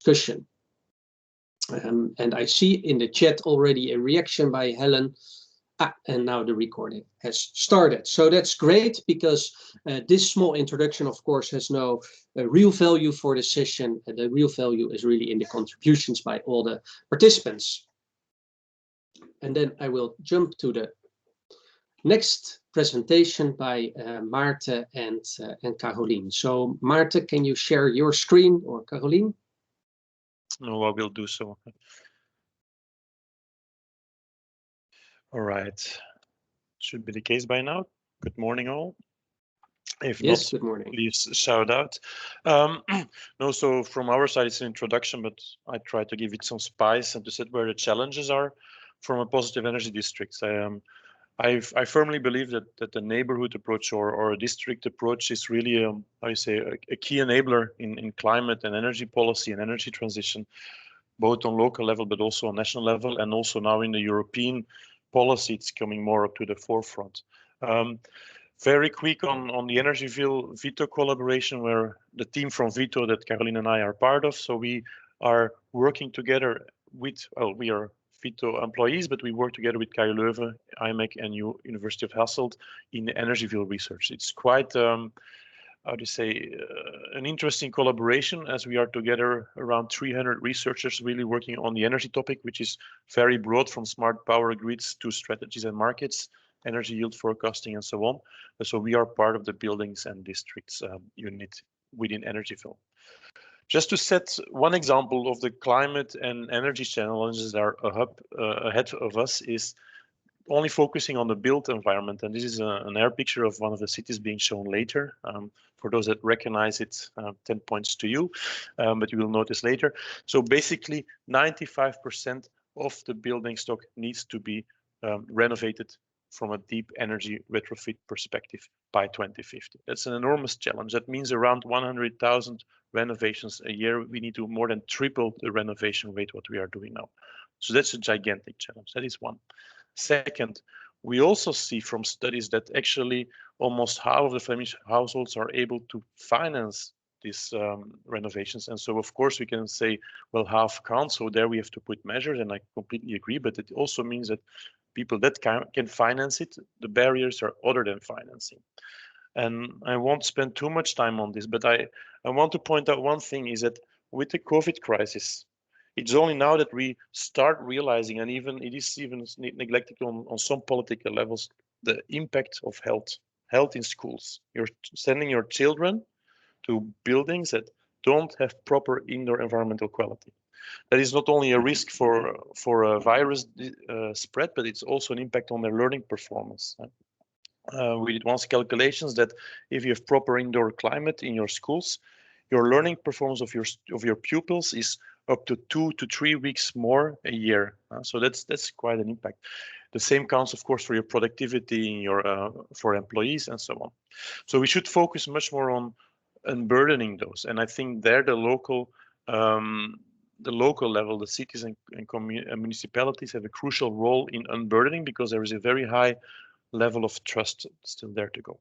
discussion. And I see in the chat already a reaction by Helen. And now the recording has started. So that's great, because this small introduction, of course, has no real value for the session. The real value is really in the contributions by all the participants. And then I will jump to the next presentation by Maarten and Carolin. So Maarten, can you share your screen, or Carolin? No, I will do so. All right, should be the case by now. Good morning, all. If yes, not, good morning. Please shout out. No, so from our side, it's an introduction, but I try to give it some spice and to set where the challenges are from a positive energy district. I firmly believe that the neighborhood approach or a district approach is really, how you say, a key enabler in climate and energy policy and energy transition, both on local level, but also on national level, and also now in the European policy, it's coming more up to the forefront. Very quick on the EnergyVille VITO collaboration, where the team from VITO that Carolin and I are part of. So we are working together with, well, we are VITO employees, but we work together with KU Leuven, IMEC, and University of Hasselt in the EnergyVille research. It's quite, how to say, an interesting collaboration, as we are together around 300 researchers really working on the energy topic, which is very broad, from smart power grids to strategies and markets, energy yield forecasting, and so on. So we are part of the buildings and districts unit within EnergyVille. Just to set one example of the climate and energy challenges that are ahead of us is only focusing on the built environment. And this is an air picture of one of the cities being shown later. For those that recognize it, 10 points to you, but you will notice later. So basically 95% of the building stock needs to be renovated from a deep energy retrofit perspective by 2050. That's an enormous challenge. That means around 100,000 renovations a year. We need to more than triple the renovation rate what we are doing now. So that's a gigantic challenge. That is one. Second, we also see from studies that actually almost half of the Flemish households are able to finance these renovations. And so, of course, we can say, well, half can't. So there we have to put measures, and I completely agree. But it also means that people that can finance it, the barriers are other than financing. And I won't spend too much time on this, but I want to point out one thing is that with the COVID crisis, it's only now that we start realizing, and even it is even neglected on some political levels, the impact of health in schools. You're sending your children to buildings that don't have proper indoor environmental quality. That is not only a risk for a virus spread, but it's also an impact on their learning performance. We did once calculations that if you have proper indoor climate in your schools, your learning performance of your pupils is up to 2 to 3 weeks more a year. So that's quite an impact. The same counts, of course, for your productivity in your for employees and so on. So we should focus much more on unburdening those. And I think there the local level, the cities and municipalities have a crucial role in unburdening, because there is a very high level of trust still there to go.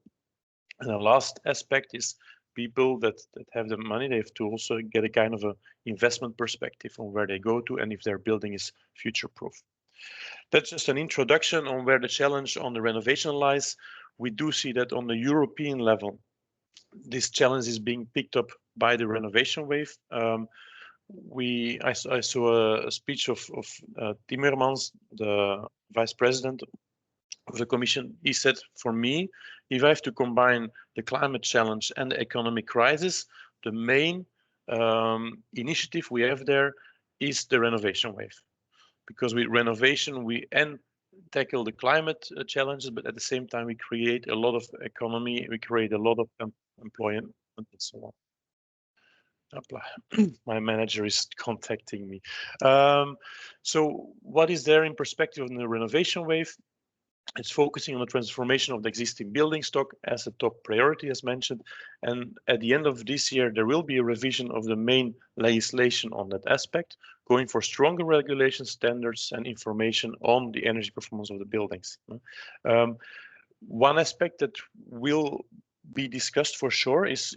And the last aspect is people that have the money, they have to also get a kind of a investment perspective on where they go to and if their building is future-proof. That's just an introduction on where the challenge on the renovation lies. We do see that on the European level, this challenge is being picked up by the renovation wave. I saw a speech of Timmermans, the vice president of the Commission. He said, for me, if I have to combine the climate challenge and the economic crisis, the main initiative we have there is the renovation wave. Because with renovation, we tackle the climate challenges, but at the same time, we create a lot of economy, we create a lot of employment and so on. My manager is contacting me. So what is there in perspective on the renovation wave? It's focusing on the transformation of the existing building stock as a top priority, as mentioned. And at the end of this year, there will be a revision of the main legislation on that aspect, going for stronger regulation standards and information on the energy performance of the buildings. One aspect that will be discussed for sure is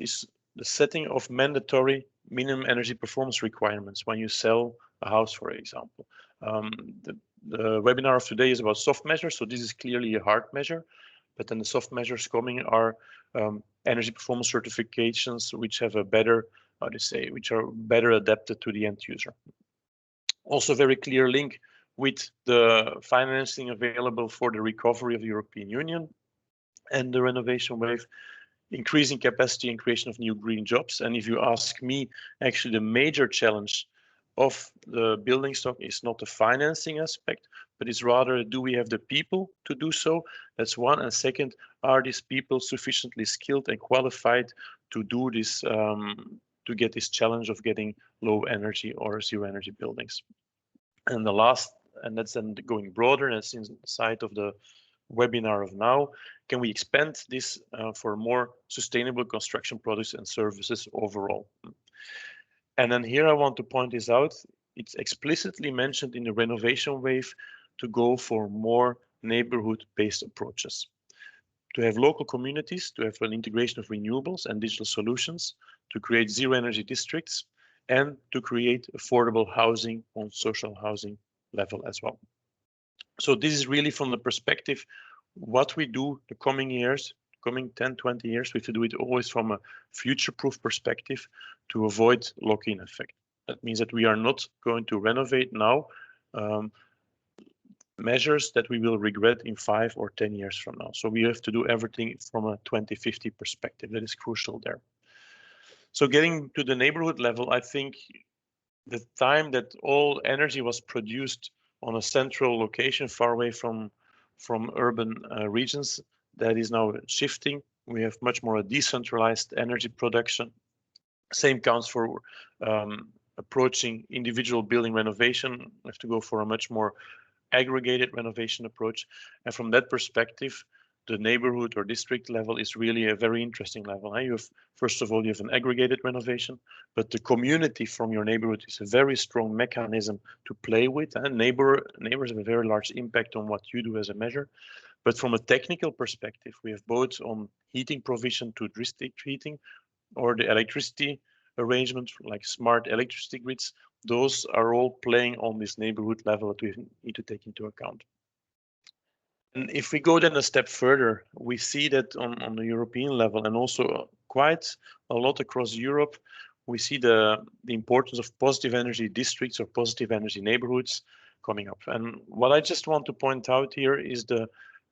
the setting of mandatory minimum energy performance requirements when you sell a house, for example. The webinar of today is about soft measures, so this is clearly a hard measure, but then the soft measures coming are energy performance certifications, which have a better, how to say, which are better adapted to the end user. Also, very clear link with the financing available for the recovery of the European Union and the renovation wave, increasing capacity and creation of new green jobs. And if you ask me, actually the major challenge of the building stock is not the financing aspect, but it's rather, do we have the people to do so? That's one. And second, are these people sufficiently skilled and qualified to do this, to get this challenge of getting low energy or zero energy buildings? And the last, and that's then going broader, and that's inside of the webinar of now, can we expand this for more sustainable construction products and services overall? And then here I want to point this out. It's explicitly mentioned in the renovation wave to go for more neighborhood-based approaches, to have local communities, to have an integration of renewables and digital solutions, to create zero energy districts, and to create affordable housing on social housing level as well. So this is really from the perspective, what we do the coming years, coming 10, 20 years, we have to do it always from a future-proof perspective to avoid lock-in effect. That means that we are not going to renovate now measures that we will regret in 5 or 10 years from now. So we have to do everything from a 2050 perspective. That is crucial there. So getting to the neighborhood level, I think the time that all energy was produced on a central location far away from urban regions, that is now shifting. We have much more a decentralized energy production. Same counts for approaching individual building renovation. We have to go for a much more aggregated renovation approach. And from that perspective, the neighborhood or district level is really a very interesting level. You have, first of all, you have an aggregated renovation, but the community from your neighborhood is a very strong mechanism to play with. And neighbors have a very large impact on what you do as a measure. But from a technical perspective, we have both on heating provision to district heating or the electricity arrangement like smart electricity grids. Those are all playing on this neighborhood level that we need to take into account. And if we go then a step further, we see that on the European level and also quite a lot across Europe, we see the importance of positive energy districts or positive energy neighborhoods coming up. And what I just want to point out here is the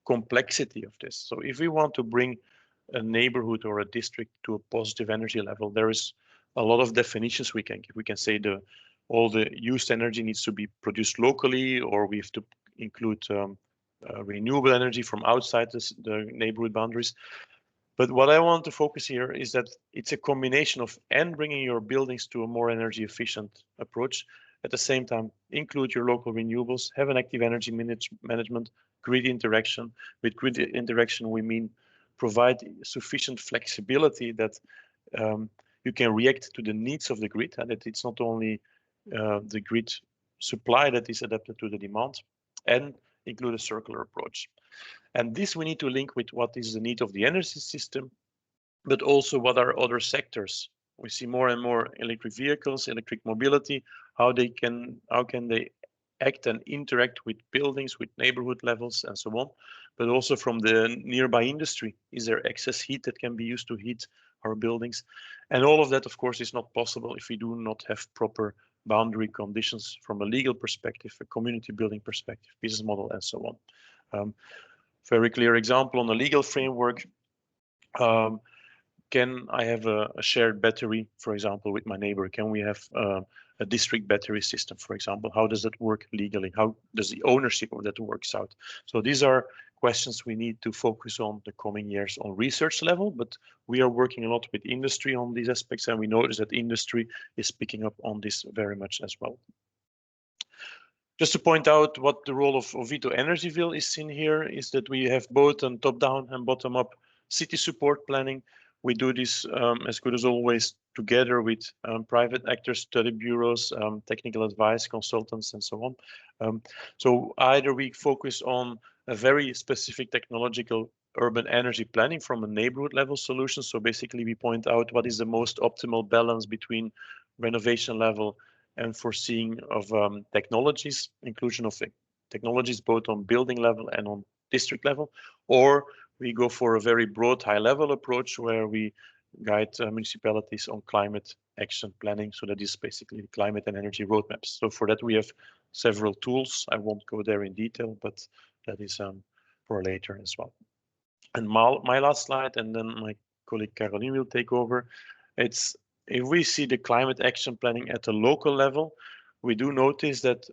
complexity of this. So if we want to bring a neighborhood or a district to a positive energy level, there is a lot of definitions we can give. We can say all the used energy needs to be produced locally, or we have to include renewable energy from outside the neighborhood boundaries. But what I want to focus here is that it's a combination of bringing your buildings to a more energy efficient approach. At the same time, include your local renewables, have an active energy management, grid interaction. With grid interaction, we mean provide sufficient flexibility that you can react to the needs of the grid, and that it's not only the grid supply that is adapted to the demand, and include a circular approach. And this we need to link with what is the need of the energy system, but also what are other sectors. We see more and more electric vehicles, electric mobility, how can they act and interact with buildings, with neighborhood levels and so on, but also from the nearby industry. Is there excess heat that can be used to heat our buildings? And all of that, of course, is not possible if we do not have proper boundary conditions from a legal perspective, a community building perspective, business model, and so on. Very clear example on the legal framework. Can I have a shared battery, for example, with my neighbor? Can we have a district battery system, for example? How does that work legally? How does the ownership of that works out? So these are questions we need to focus on the coming years on research level, but we are working a lot with industry on these aspects, and we notice that industry is picking up on this very much as well. Just to point out what the role of VITO EnergyVille is in here is that we have both a top-down and bottom-up city support planning. We do this as good as always together with private actors, study bureaus, technical advice, consultants, and so on. So either we focus on a very specific technological urban energy planning from a neighborhood level solution. So basically we point out what is the most optimal balance between renovation level and foreseeing of technologies, inclusion of technologies both on building level and on district level, or we go for a very broad high-level approach where we guide municipalities on climate action planning. So that is basically climate and energy roadmaps. So for that we have several tools. I won't go there in detail, but that is for later as well. And my last slide, and then my colleague Carolin will take over. It's if we see the climate action planning at a local level, we do notice that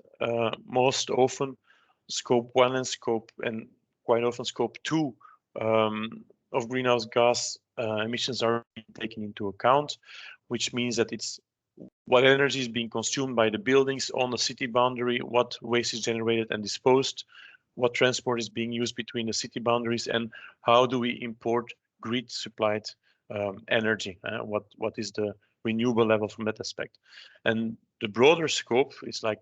most often scope 1 and quite often scope 2 of greenhouse gas emissions are taken into account, which means that it's what energy is being consumed by the buildings on the city boundary, what waste is generated and disposed, what transport is being used between the city boundaries, and how do we import grid supplied energy, what is the renewable level from that aspect. And the broader scope is like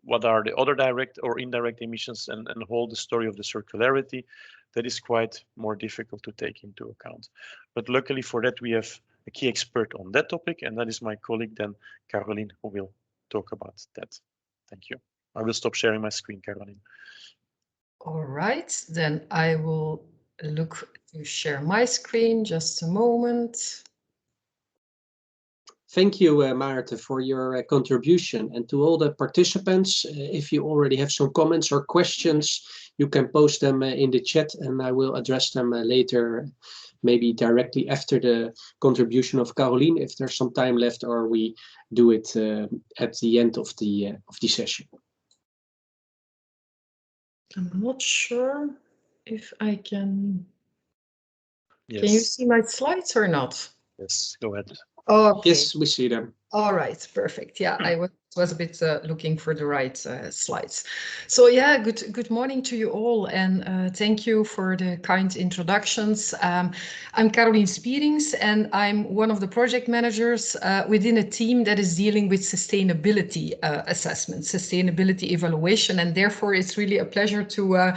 what are the other direct or indirect emissions, and hold the story of the circularity. That is quite more difficult to take into account. But luckily for that, we have a key expert on that topic, and that is my colleague then, Carolin, who will talk about that. Thank you. I will stop sharing my screen, Carolin. All right, then I will look to share my screen. Just a moment. Thank you, Maarten, for your contribution, and to all the participants. If you already have some comments or questions, you can post them in the chat, and I will address them later, maybe directly after the contribution of Carolin, if there's some time left, or we do it at the end of the session. I'm not sure if I can. Yes. Can you see my slides or not? Yes, go ahead. Okay. Yes, we see them. All right, perfect. Yeah, I was a bit looking for the right slides. So yeah, good morning to you all, and thank you for the kind introductions. I'm Carolin Spirinckx, and I'm one of the project managers within a team that is dealing with sustainability assessment, sustainability evaluation, and therefore it's really a pleasure to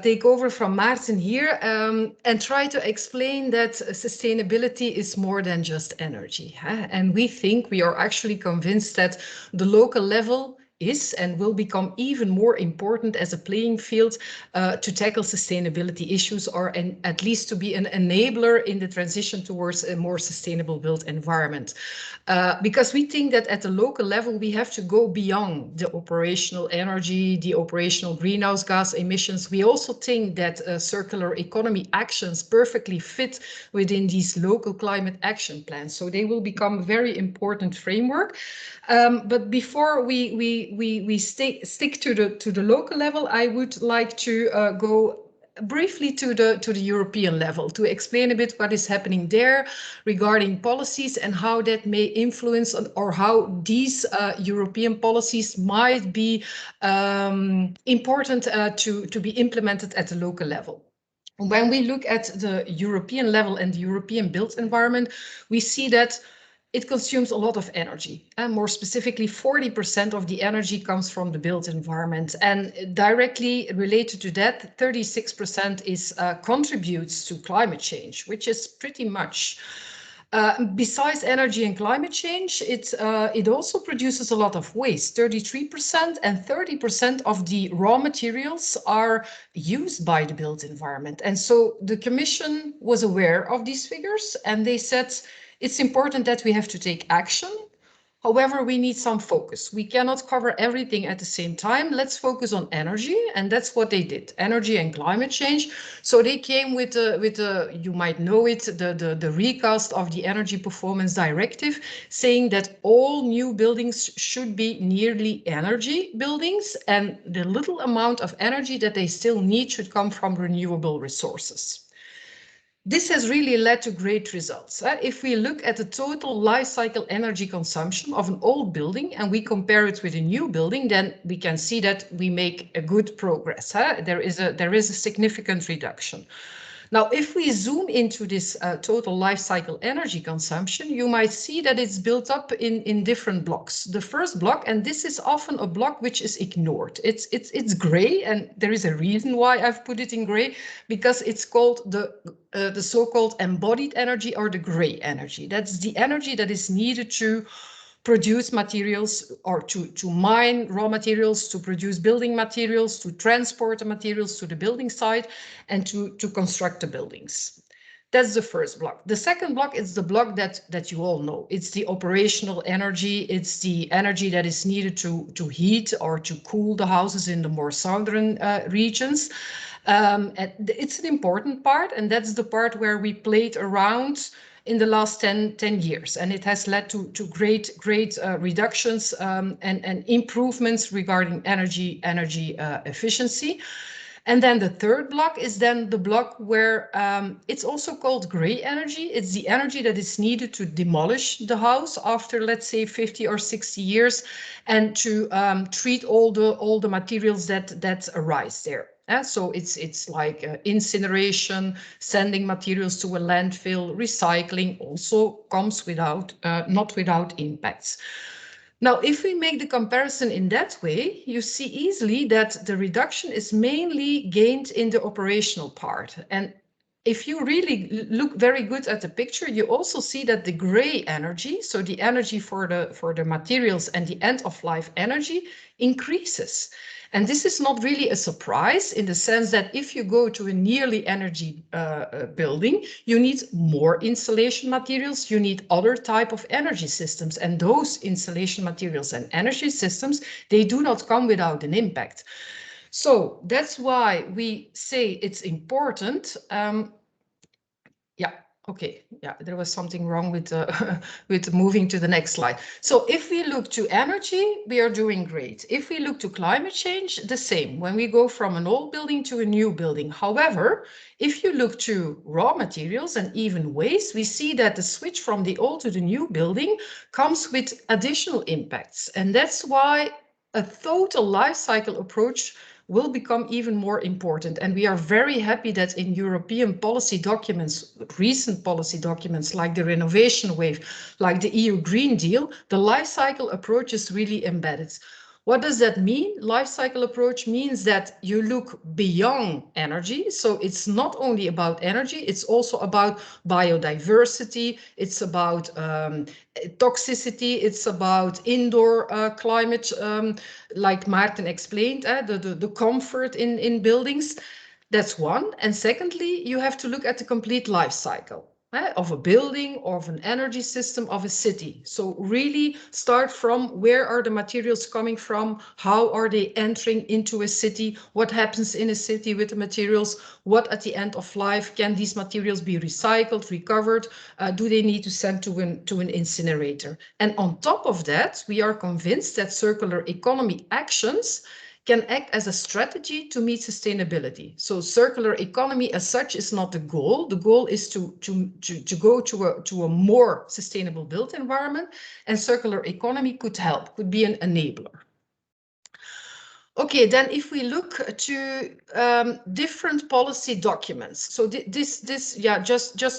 take over from Maarten here and try to explain that sustainability is more than just energy. And we think, we are actually convinced that the local level is and will become even more important as a playing field to tackle sustainability issues, or at least to be an enabler in the transition towards a more sustainable built environment. Because we think that at the local level, we have to go beyond the operational energy, the operational greenhouse gas emissions. We also think that circular economy actions perfectly fit within these local climate action plans. So they will become a very important framework. But before we stick to the local level, I would like to go briefly to the European level to explain a bit what is happening there regarding policies and how that may influence or how these European policies might be important to be implemented at the local level. When we look at the European level and the European built environment, we see that it consumes a lot of energy, and more specifically 40% of the energy comes from the built environment, and directly related to that 36% is contributes to climate change, which is pretty much besides energy and climate change, it also produces a lot of waste, 33%, and 30% of the raw materials are used by the built environment. And so the Commission was aware of these figures, and they said, it's important that we have to take action. However, we need some focus. We cannot cover everything at the same time. Let's focus on energy, and that's what they did, energy and climate change. So they came with you might know it, the recast of the Energy Performance Directive, saying that all new buildings should be nearly energy buildings, and the little amount of energy that they still need should come from renewable resources. This has really led to great results. If we look at the total life cycle energy consumption of an old building and we compare it with a new building, then we can see that we make a good progress. There is a significant reduction. Now, if we zoom into this total life cycle energy consumption, you might see that it's built up in different blocks. The first block, and this is often a block which is ignored. It's gray, and there is a reason why I've put it in gray, because it's called the so-called embodied energy, or the gray energy. That's the energy that is needed to produce materials, or to mine raw materials, to produce building materials, to transport the materials to the building site, and to construct the buildings. That's the first block. The second block is the block that you all know. It's the operational energy. It's the energy that is needed to heat or to cool the houses in the more southern regions. And it's an important part, and that's the part where we played around in the last 10 years, and it has led to great reductions and improvements regarding energy efficiency. And then the third block is then the block where it's also called gray energy. It's the energy that is needed to demolish the house after, let's say, 50 or 60 years, and to treat all the materials that arise there. So it's like incineration, sending materials to a landfill, recycling also comes without, not without impacts. Now, if we make the comparison in that way, you see easily that the reduction is mainly gained in the operational part. And if you really look very good at the picture, you also see that the gray energy, so the energy for the materials and the end of life energy, increases. And this is not really a surprise, in the sense that if you go to a nearly energy building, you need more insulation materials, you need other type of energy systems. And those insulation materials and energy systems, they do not come without an impact. So that's why we say it's important. Okay, there was something wrong with with moving to the next slide. So if we look to energy, we are doing great. If we look to climate change, the same, when we go from an old building to a new building. However, if you look to raw materials and even waste, we see that the switch from the old to the new building comes with additional impacts. And that's why a total life cycle approach will become even more important. And we are very happy that in European policy documents, recent policy documents like the renovation wave, like the EU Green Deal, the life cycle approach is really embedded. What does that mean? Life cycle approach means that you look beyond energy. So it's not only about energy, it's also about biodiversity, it's about toxicity, it's about indoor climate, like Maarten explained, the comfort in buildings. That's one. And secondly, you have to look at the complete life cycle of a building, of an energy system, of a city. So really start from where are the materials coming from, how are they entering into a city, what happens in a city with the materials, what at the end of life can these materials be recycled, recovered, do they need to send to an incinerator? And on top of that, we are convinced that circular economy actions can act as a strategy to meet sustainability. So circular economy as such is not the goal. The goal is to go to a more sustainable built environment, and circular economy could help, could be an enabler. Okay, then if we look to different policy documents. So just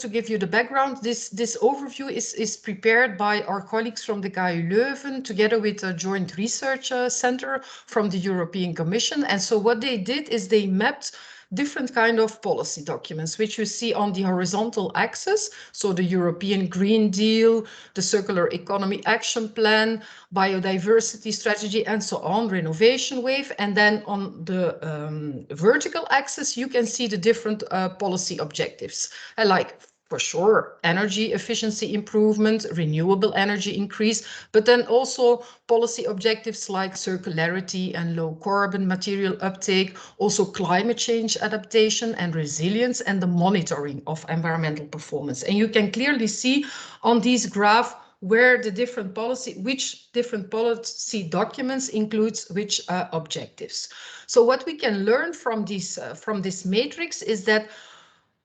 to give you the background, this overview is prepared by our colleagues from the KU Leuven together with a joint research center from the European Commission. And so what they did is they mapped different kind of policy documents, which you see on the horizontal axis. So the European Green Deal, the Circular Economy Action Plan, Biodiversity Strategy, and so on, Renovation Wave. And then on the vertical axis, you can see the different policy objectives. Like, for sure, energy efficiency improvement, renewable energy increase, but then also policy objectives like circularity and low carbon material uptake, also climate change adaptation and resilience, and the monitoring of environmental performance. And you can clearly see on this graph where the different which different policy documents includes which objectives. So what we can learn from this matrix is that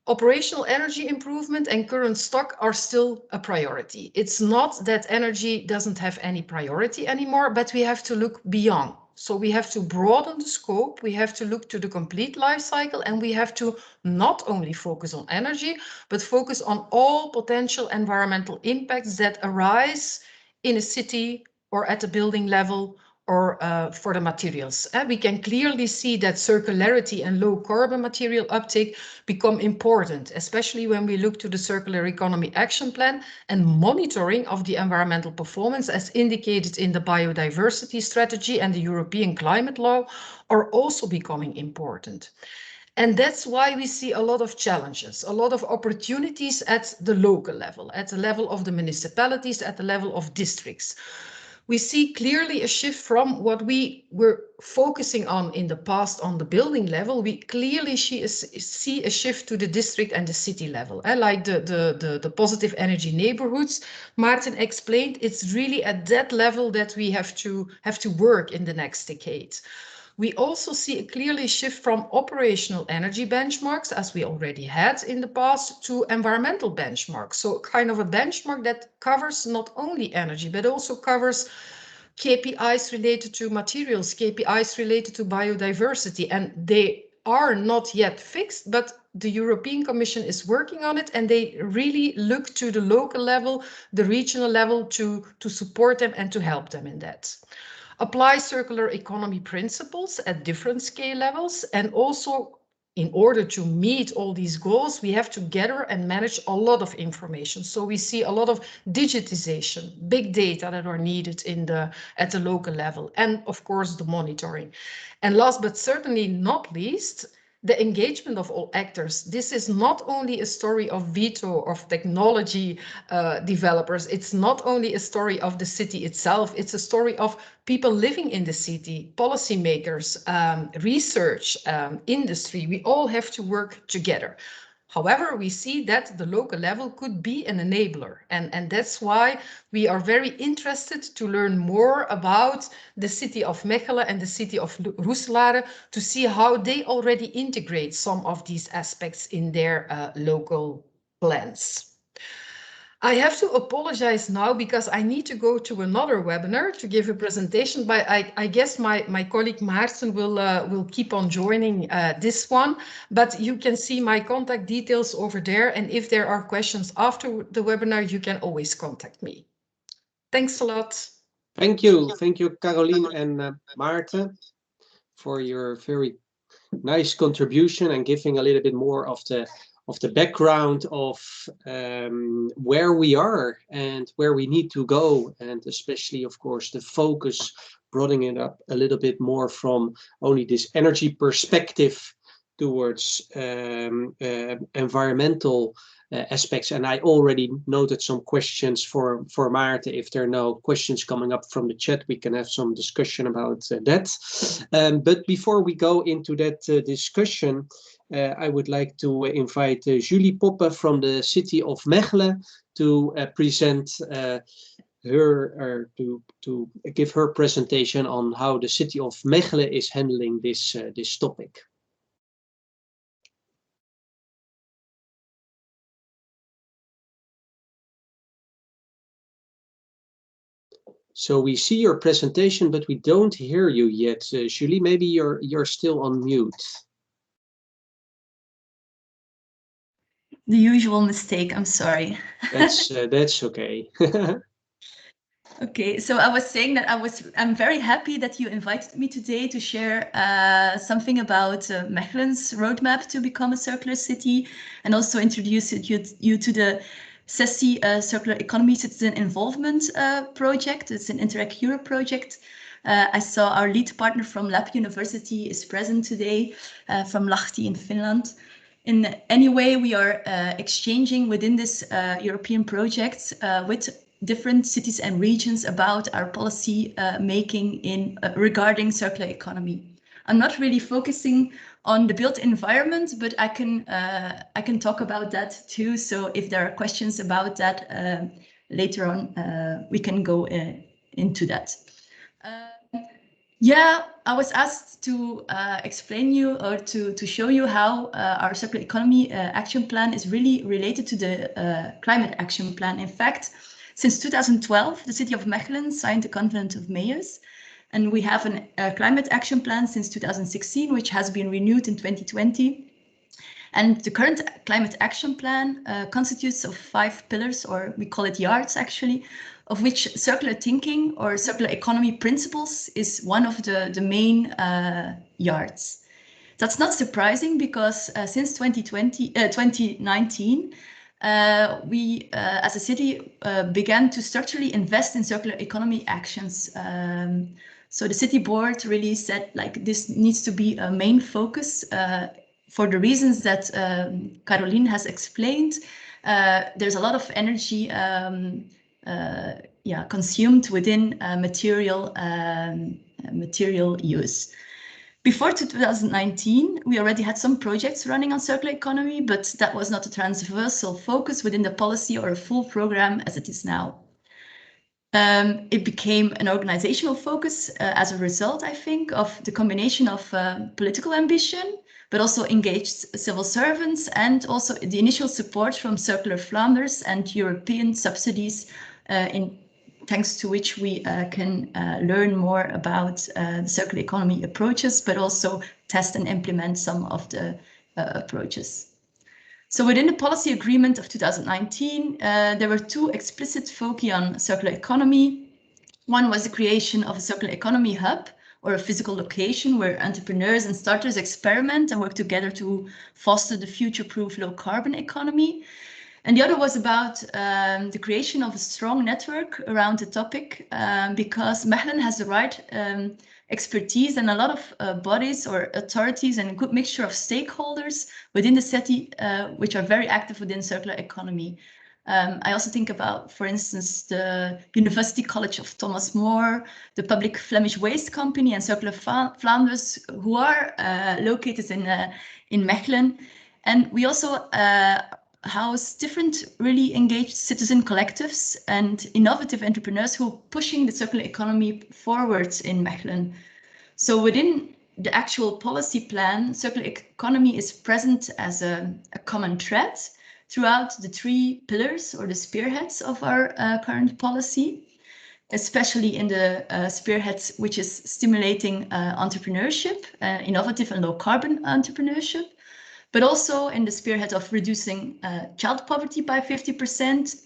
operational energy improvement and current stock are still a priority. It's not that energy doesn't have any priority anymore, but we have to look beyond So we have to broaden the scope, we have to look to the complete life cycle, and we have to not only focus on energy, but focus on all potential environmental impacts that arise in a city or at the building level or for the materials. We can clearly see that circularity and low carbon material uptake become important, especially when we look to the Circular Economy Action Plan, and monitoring of the environmental performance as indicated in the biodiversity strategy and the European climate law are also becoming important. And that's why we see a lot of challenges, a lot of opportunities at the local level, at the level of the municipalities, at the level of districts. We see clearly a shift from what we were focusing on in the past on the building level. We clearly see a shift to the district and the city level. Like the positive energy neighborhoods Maarten explained, it's really at that level that we have to work in the next decade. We also see a clearly shift from operational energy benchmarks, as we already had in the past, to environmental benchmarks. So kind of a benchmark that covers not only energy, but also covers KPIs related to materials, KPIs related to biodiversity, and they are not yet fixed, but the European Commission is working on it, and they really look to the local level, the regional level to support them and to help them in that. Apply circular economy principles at different scale levels, and also in order to meet all these goals, we have to gather and manage a lot of information. So we see a lot of digitization, big data that are needed at the local level, and of course the monitoring. And last but certainly not least, the engagement of all actors. This is not only a story of VITO, of technology developers. It's not only a story of the city itself. It's a story of people living in the city, policymakers, research, industry. We all have to work together. However, we see that the local level could be an enabler, and that's why we are very interested to learn more about the city of Mechelen and the city of Roeselare to see how they already integrate some of these aspects in their local plans. I have to apologize now because I need to go to another webinar to give a presentation, but I guess my colleague Maarten will keep on joining this one, but you can see my contact details over there, and if there are questions after the webinar, you can always contact me. Thanks a lot. Thank you, Carolin and Maarten, for your very nice contribution and giving a little bit more of the background of where we are and where we need to go, and especially, of course, the focus, broadening it up a little bit more from only this energy perspective towards environmental aspects. And I already noted some questions for Maarten. If there are no questions coming up from the chat, we can have some discussion about that. But before we go into that discussion, I would like to invite Julie Poppe from the city of Mechelen to present to give her presentation on how the city of Mechelen is handling this topic. So we see your presentation, but we don't hear you yet, Julie. Maybe you're still on mute. The usual mistake, I'm sorry. That's okay. Okay, so I was saying that I'm very happy that you invited me today to share something about Mechelen's roadmap to become a circular city, and also introduce you to the CESI Circular Economy Citizen Involvement project. It's an Interact Europe project. I saw our lead partner from Lab University is present today, from Lahti in Finland. In any way, we are exchanging within this European project with different cities and regions about our policy making regarding circular economy. I'm not really focusing on the built environment, but I can talk about that too. So if there are questions about that later on, we can go into that. Yeah, I was asked to explain you or to show you how our circular economy action plan is really related to the climate action plan. In fact, since 2012, the city of Mechelen signed the Covenant of Mayors, And we have a climate action plan since 2016, which has been renewed in 2020. And the current climate action plan constitutes of 5 pillars, or we call it yards actually, of which circular thinking or circular economy principles is one of the main yards. That's not surprising because since 2019, we as a city began to structurally invest in circular economy actions. So the city board really said like this needs to be a main focus for the reasons that Carolin has explained. There's a lot of energy consumed within material use. Before 2019, we already had some projects running on circular economy, but that was not a transversal focus within the policy or a full program as it is now. It became an organizational focus as a result, I think, of the combination of political ambition, but also engaged civil servants and also the initial support from Circular Flanders and European subsidies thanks to which we can learn more about the circular economy approaches, but also test and implement some of the approaches. So within the policy agreement of 2019, there were 2 explicit foci on circular economy. One was the creation of a circular economy hub, or a physical location where entrepreneurs and starters experiment and work together to foster the future-proof low-carbon economy. And the other was about the creation of a strong network around the topic because Mechelen has the right expertise and a lot of bodies or authorities and a good mixture of stakeholders within the city which are very active within circular economy. I also think about, for instance, the University College of Thomas More, the Public Flemish Waste Company and Circular Flanders, who are located in Mechelen. And we also house different really engaged citizen collectives and innovative entrepreneurs who are pushing the circular economy forwards in Mechelen. So within the actual policy plan, circular economy is present as a common thread throughout the 3 pillars or the spearheads of our current policy, especially in the spearheads which is stimulating entrepreneurship, innovative and low carbon entrepreneurship, but also in the spearhead of reducing child poverty by 50%.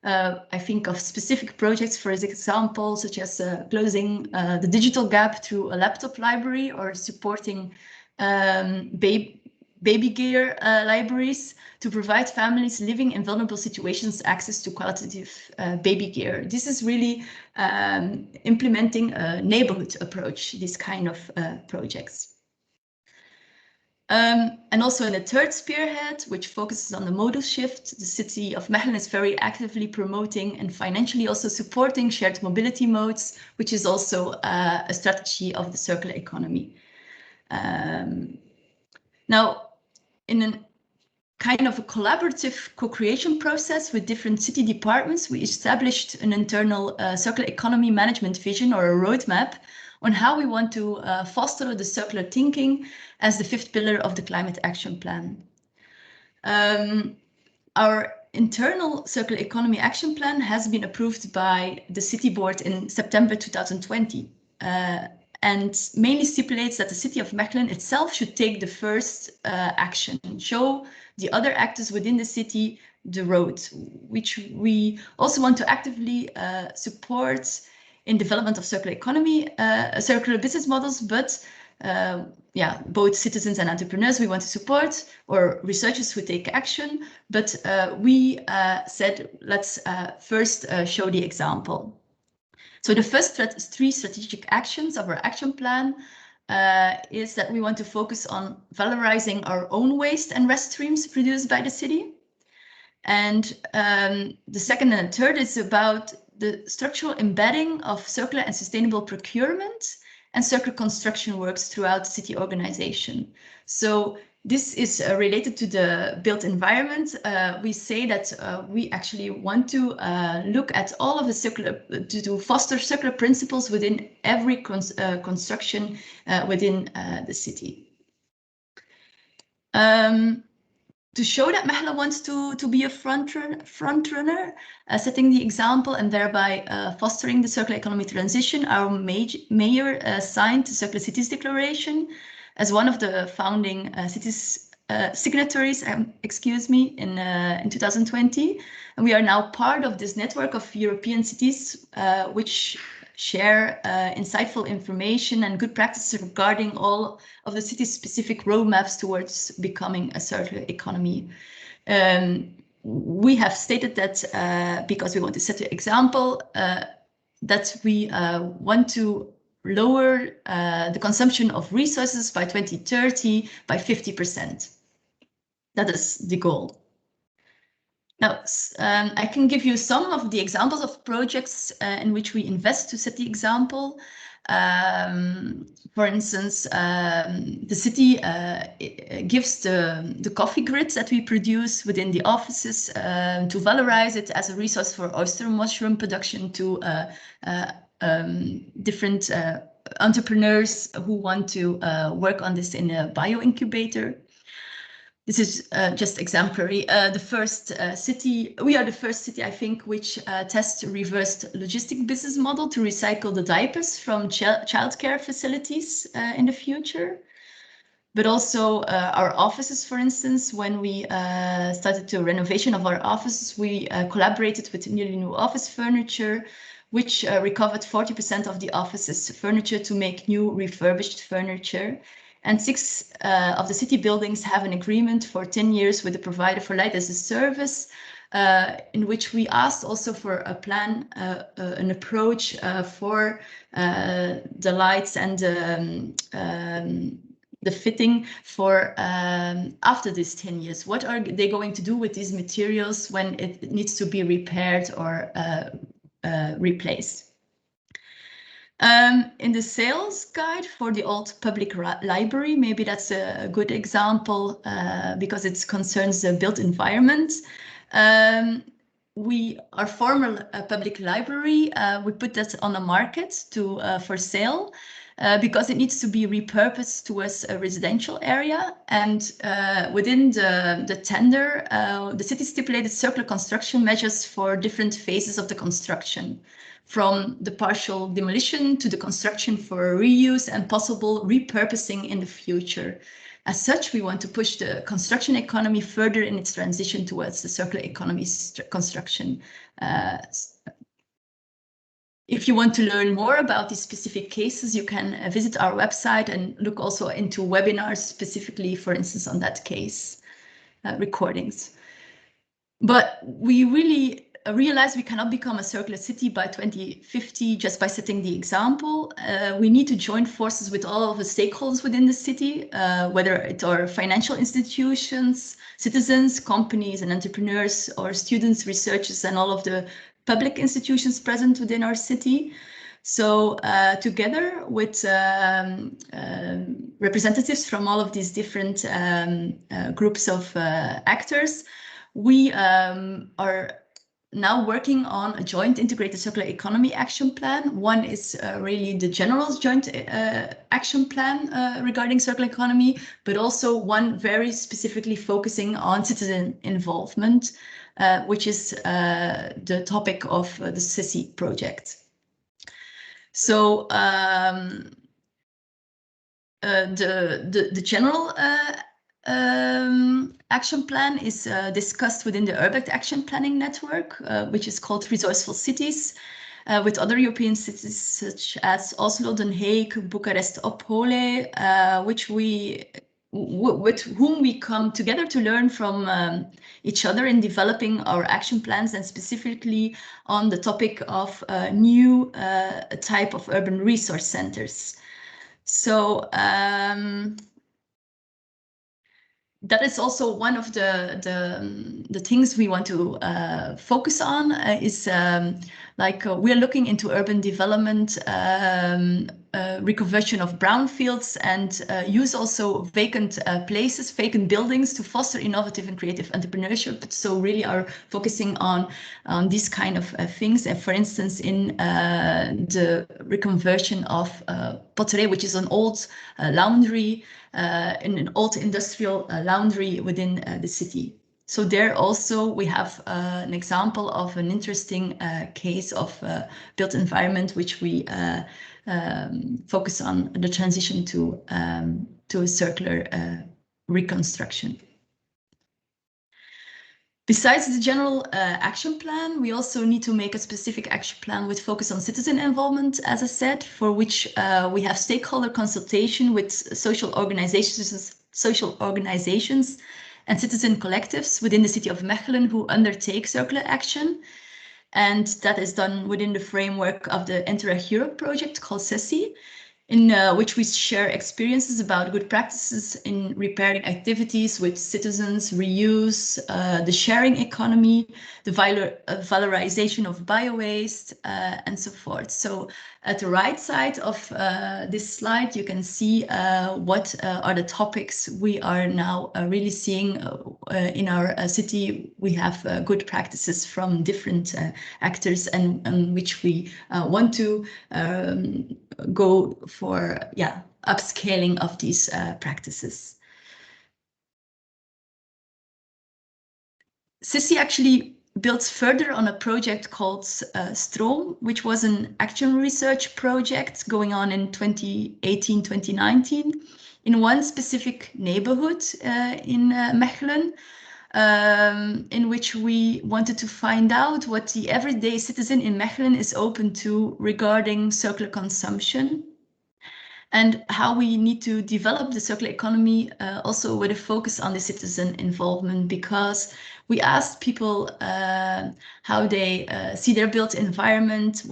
I think of specific projects, for example, such as closing the digital gap through a laptop library or supporting baby gear libraries to provide families living in vulnerable situations access to qualitative baby gear. This is really implementing a neighborhood approach, this kind of projects. And also in the 3rd spearhead, which focuses on the modal shift, the city of Mechelen is very actively promoting and financially also supporting shared mobility modes, which is also a strategy of the circular economy. Now, in a kind of a collaborative co-creation process with different city departments, we established an internal circular economy management vision or a roadmap on how we want to foster the circular thinking as the 5th pillar of the climate action plan. Our internal circular economy action plan has been approved by the city board in September 2020 and mainly stipulates that the city of Mechelen itself should take the first action and show the other actors within the city the road, which we also want to actively support in development of circular economy, circular business models, but both citizens and entrepreneurs we want to support, or researchers who take action. But we said, let's first show the example. So the first 3 strategic actions of our action plan is that we want to focus on valorizing our own waste and rest streams produced by the city. And the second and the third is about the structural embedding of circular and sustainable procurement and circular construction works throughout city organization. So this is related to the built environment. We say that we actually want to look at all of the circular, to foster circular principles within every construction within the city. to show that Mechelen wants to be a front runner, setting the example and thereby fostering the circular economy transition, our mayor signed the Circular Cities Declaration as one of the founding cities signatories, excuse me, in 2020. And we are now part of this network of European cities which share insightful information and good practices regarding all of the city's specific roadmaps towards becoming a circular economy. We have stated that because we want to set an example, that we want to lower the consumption of resources by 2030 by 50%. That is the goal. Now, I can give you some of the examples of projects in which we invest to set the example. For instance, the city gives the coffee grids that we produce within the offices to valorize it as a resource for oyster mushroom production to different entrepreneurs who want to work on this in a bio incubator. This is just exemplary. The first city, we are the first city, I think, which tests a reversed logistic business model to recycle the diapers from childcare facilities in the future. But also our offices, for instance, when we started the renovation of our offices, we collaborated with nearly new office furniture, which recovered 40% of the office's furniture to make new refurbished furniture. And 6 of the city buildings have an agreement for 10 years with the provider for light as a service, in which we asked also for a plan, an approach for the lights and the fitting for after these 10 years. What are they going to do with these materials when it needs to be repaired or replaced? In the sales guide for the old public library, maybe that's a good example because it concerns the built environment. Our former public library, we put that on the market for sale because it needs to be repurposed towards a residential area. And within the tender, the city stipulated circular construction measures for different phases of the construction, from the partial demolition to the construction for reuse and possible repurposing in the future. As such, we want to push the construction economy further in its transition towards the circular economy construction. If you want to learn more about these specific cases, you can visit our website and look also into webinars specifically, for instance, on that case, recordings. But we really realize we cannot become a circular city by 2050 just by setting the example. We need to join forces with all of the stakeholders within the city, whether it are financial institutions, citizens, companies and entrepreneurs, or students, researchers, and all of the public institutions present within our city. So together with representatives from all of these different groups of actors, we are now working on a joint integrated circular economy action plan. One is really the general joint action plan regarding circular economy, but also one very specifically focusing on citizen involvement, which is the topic of the CICI project. So the general action plan is discussed within the Urbex Action Planning Network, which is called Resourceful Cities, with other European cities such as Oslo, Den Haag, Bucharest, Opole, with whom we come together to learn from each other in developing our action plans, and specifically on the topic of new type of urban resource centers. So that is also one of the things we want to focus on, is Like we are looking into urban development, reconversion of brownfields, and use also vacant places, vacant buildings to foster innovative and creative entrepreneurship. So really are focusing on these kind of things. And for instance, in the reconversion of Poppe, which is an old laundry, in an old industrial laundry within the city. So there also we have an example of an interesting case of built environment, which we focus on the transition to a circular reconstruction. Besides the general action plan, we also need to make a specific action plan with focus on citizen involvement, as I said, for which we have stakeholder consultation with social organizations and citizen collectives within the city of Mechelen who undertake circular action. And that is done within the framework of the Interact Europe project called CESI, in which we share experiences about good practices in repairing activities with citizens, reuse, the sharing economy, the valorization of bio-waste, and so forth. So at the right side of this slide, you can see what are the topics we are now really seeing in our city. We have good practices from different actors and which we want to go for upscaling of these practices. CESI actually built further on a project called Stroom, which was an action research project going on in 2018-2019 in one specific neighborhood in Mechelen, in which we wanted to find out what the everyday citizen in Mechelen is open to regarding circular consumption, and how we need to develop the circular economy also with a focus on the citizen involvement, because we asked people how they see their built environment,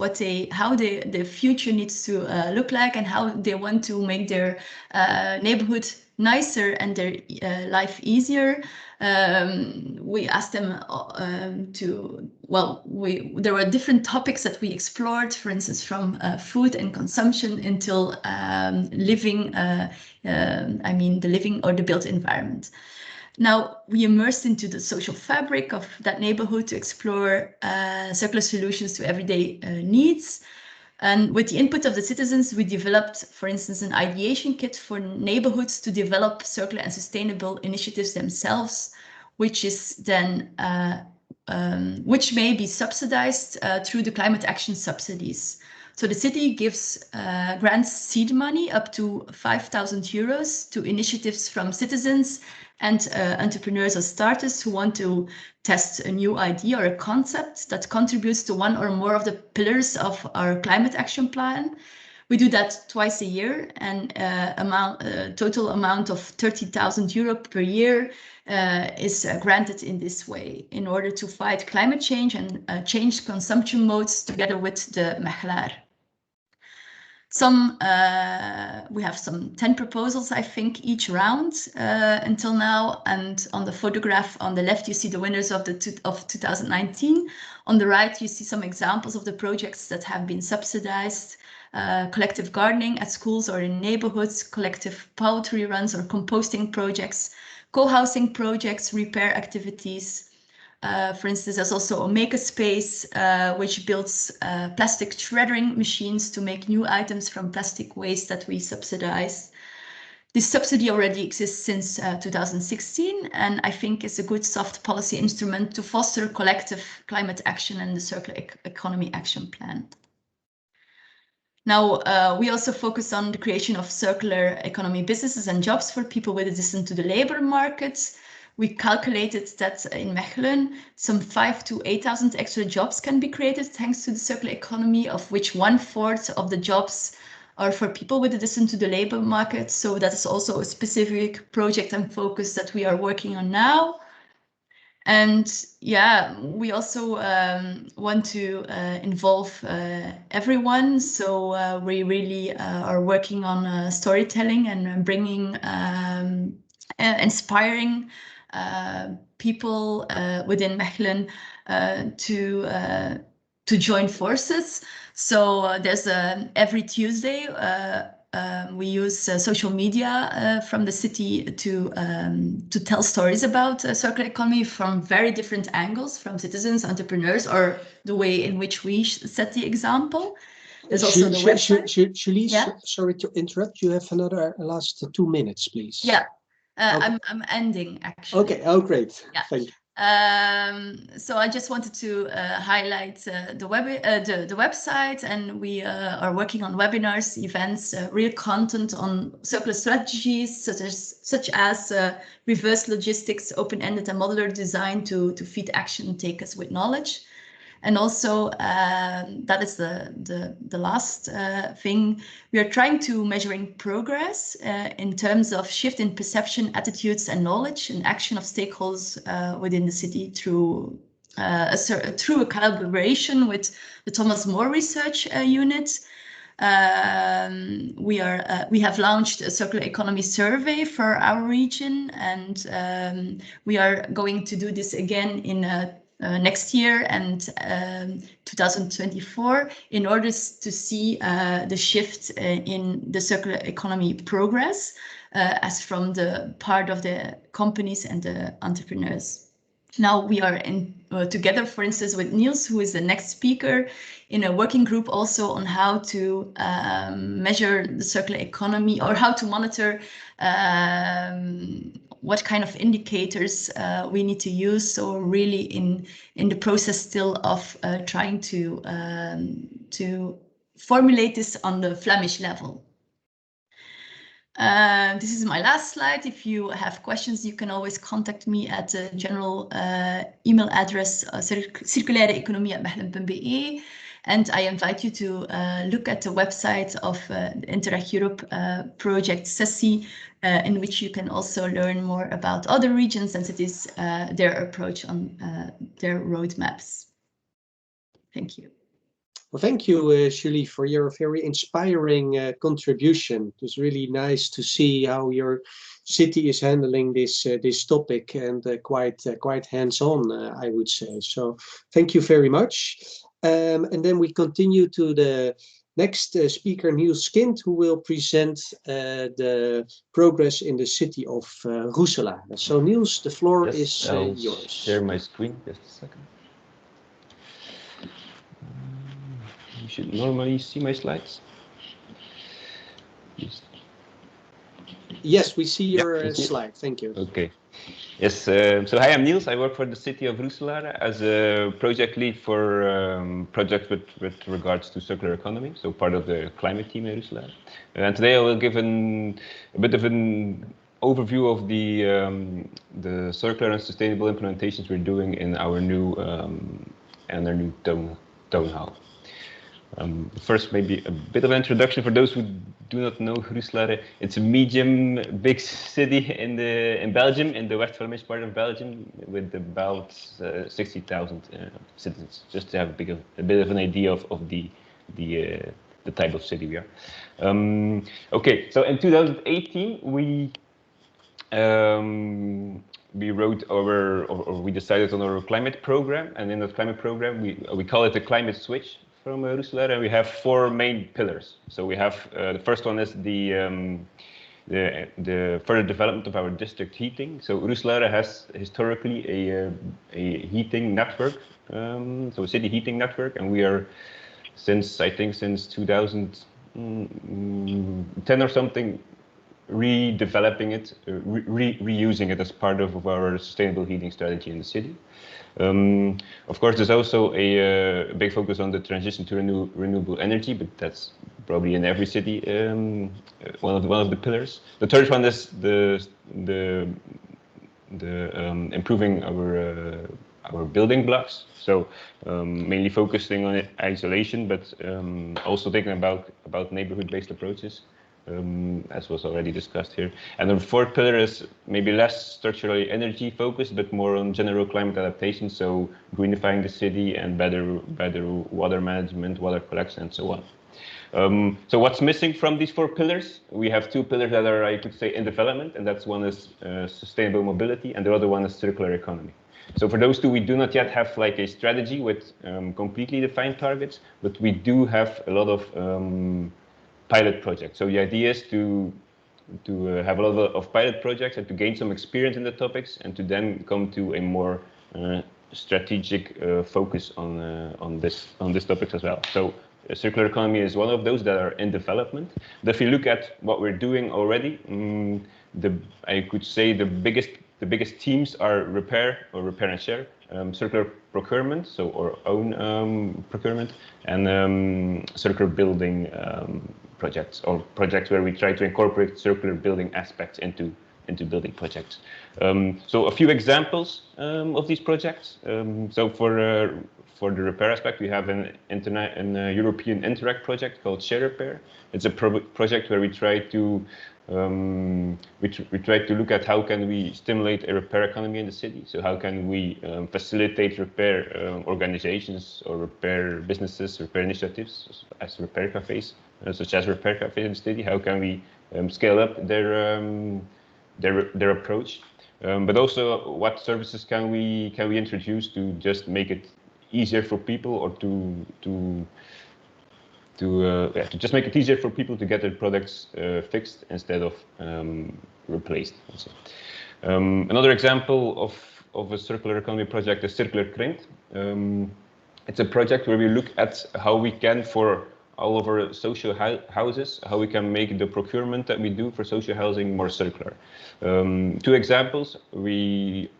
how the future needs to look like, and how they want to make their neighborhood nicer and their life easier. We asked them there were different topics that we explored, for instance, from food and consumption until living, the living or the built environment. Now, we immersed into the social fabric of that neighborhood to explore circular solutions to everyday needs. And with the input of the citizens, we developed, for instance, an ideation kit for neighborhoods to develop circular and sustainable initiatives themselves, which is then which may be subsidized through the climate action subsidies. So the city gives grants seed money up to 5,000 euros to initiatives from citizens and entrepreneurs or starters who want to test a new idea or a concept that contributes to one or more of the pillars of our climate action plan. We do that twice a year, and total amount of 30,000 euro per year is granted in this way in order to fight climate change and change consumption modes together with the Mechelaar. We have some 10 proposals, I think, each round until now. And on the photograph on the left, you see the winners of 2019. On the right, you see some examples of the projects that have been subsidized. Collective gardening at schools or in neighborhoods, collective poultry runs or composting projects, co-housing projects, repair activities. For instance, there's also a makerspace, which builds plastic shredding machines to make new items from plastic waste that we subsidize. This subsidy already exists since 2016, and I think it's a good soft policy instrument to foster collective climate action and the circular economy action plan. Now, we also focus on the creation of circular economy businesses and jobs for people with a distance to the labor market. We calculated that in Mechelen, some 5,000 to 8,000 extra jobs can be created thanks to the circular economy, of which 1/4 of the jobs are for people with a distance to the labor market. So that is also a specific project and focus that we are working on now. And yeah, we also want to involve everyone. So we really are working on storytelling and bringing, inspiring people within Mechelen to to join forces. So there's every Tuesday we use social media from the city to tell stories about circular economy from very different angles, from citizens, entrepreneurs, or the way in which we set the example. There's also the website. Julie, Yeah? sorry to interrupt. You have another last 2 minutes, please. Yeah, Okay. I'm ending actually. Okay. Oh, great. Yeah. Thank you. So I just wanted to highlight the website, and we are working on webinars, events, real content on circular strategies such as reverse logistics, open-ended and modular design to feed action takers with knowledge. And also, that is the last thing. We are trying to measuring progress in terms of shift in perception, attitudes, and knowledge and action of stakeholders within the city through a collaboration with the Thomas More Research Unit. We have launched a circular economy survey for our region, and we are going to do this again in next year and 2024 in order to see the shift in the circular economy progress as from the part of the companies and the entrepreneurs. Now we are together, for instance, with Niels, who is the next speaker, in a working group also on how to measure the circular economy, or how to monitor what kind of indicators we need to use. So really in the process still of trying to formulate this on the Flemish level. This is my last slide. If you have questions, you can always contact me at the general email address circulaireeconomie@mechelen.be. And I invite you to look at the website of the Interreg Europe project SESI, in which you can also learn more about other regions and cities, their approach on their roadmaps. Thank you. Well, thank you, Julie, for your very inspiring contribution. It was really nice to see how your city is handling this topic, and quite hands-on, I would say. So thank you very much. And then we continue to the next speaker, Niels, who will present the progress in the city of Roeselare. So Niels, the floor is yours. Share my screen, just a second. You should normally see my slides. Yes, we see your slide. Thank you. Okay. Yes. So hi, I'm Niels. I work for the city of Roeselare as a project lead for projects with regards to circular economy. So part of the climate team in Roeselare. And today I will give a bit of an overview of the circular and sustainable implementations we're doing in our new town hall. First, maybe a bit of an introduction for those who do not know Roeselare. It's a medium big city in Belgium, in the West Flemish part of Belgium, with about 60,000 citizens. Just to have a bit of an idea of the type of city we are. Okay, so in 2018 we wrote we decided on our climate program, and in that climate program we call it the climate switch from Roeselare, and we have 4 main pillars. So we have the first one is the further development of our district heating. So Roeselare has historically a heating network, so a city heating network, and we are since 2010 or something redeveloping it, reusing it as part of our sustainable heating strategy in the city. Of course, there's also a big focus on the transition to renewable energy, but that's probably in every city one of the pillars. The third one is the improving our building blocks. So mainly focusing on isolation, but also thinking about neighborhood-based approaches. As was already discussed here. And the fourth pillar is maybe less structurally energy focused, but more on general climate adaptation, so greenifying the city and better water management, water collection, and so on. So what's missing from these 4 pillars? We have 2 pillars that are, I could say, in development, and that's one is sustainable mobility, and the other one is circular economy. So for those two, we do not yet have like a strategy with completely defined targets, but we do have a lot of pilot projects. So the idea is to have a lot of pilot projects and to gain some experience in the topics, and to then come to a more strategic focus on this topics as well. So circular economy is one of those that are in development. But if you look at what we're doing already, I could say the biggest teams are repair and share, circular procurement, so our own procurement, and circular building projects, or projects where we try to incorporate circular building aspects into building projects. So a few examples of these projects. So for the repair aspect, we have an European Interact project called Share Repair. It's a project where we try to look at how can we stimulate a repair economy in the city. So how can we facilitate repair organizations or repair businesses, repair initiatives, as repair cafes, such as repair cafes in the city. How can we scale up their approach? But also, what services can we introduce to just make it easier for people, or to just make it easier for people to get their products fixed instead of replaced. Another example of a circular economy project is Circular Krint. It's a project where we look at how we can, for all of our social houses, how we can make the procurement that we do for social housing more circular. Two examples: we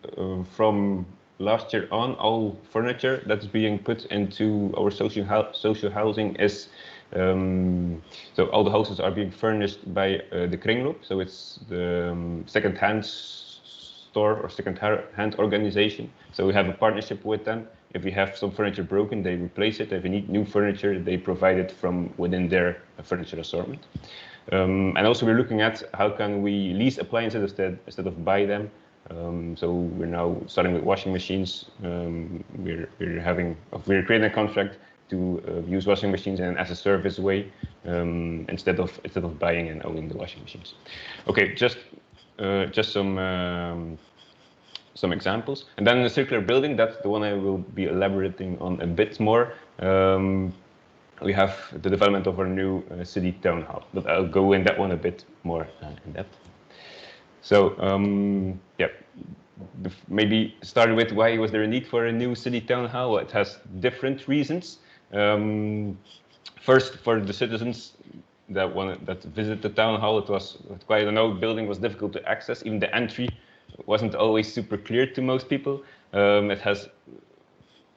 from last year on, all furniture that's being put into our social housing is so all the houses are being furnished by the Kringloop. So it's the second-hand store or second-hand organization. So we have a partnership with them. If we have some furniture broken, they replace it. If we need new furniture, they provide it from within their furniture assortment. And also we're looking at how can we lease appliances instead of buy them. So we're now starting with washing machines. We're creating a contract to use washing machines in an as a service way, instead of buying and owning the washing machines. Okay, just some examples. And then the circular building, that's the one I will be elaborating on a bit more. We have the development of our new city town hall, but I'll go in that one a bit more in depth. So yeah, maybe start with why was there a need for a new city town hall? Well, it has different reasons. First, for the citizens that visit the town hall, it was quite building was difficult to access. Even the entry wasn't always super clear to most people. It has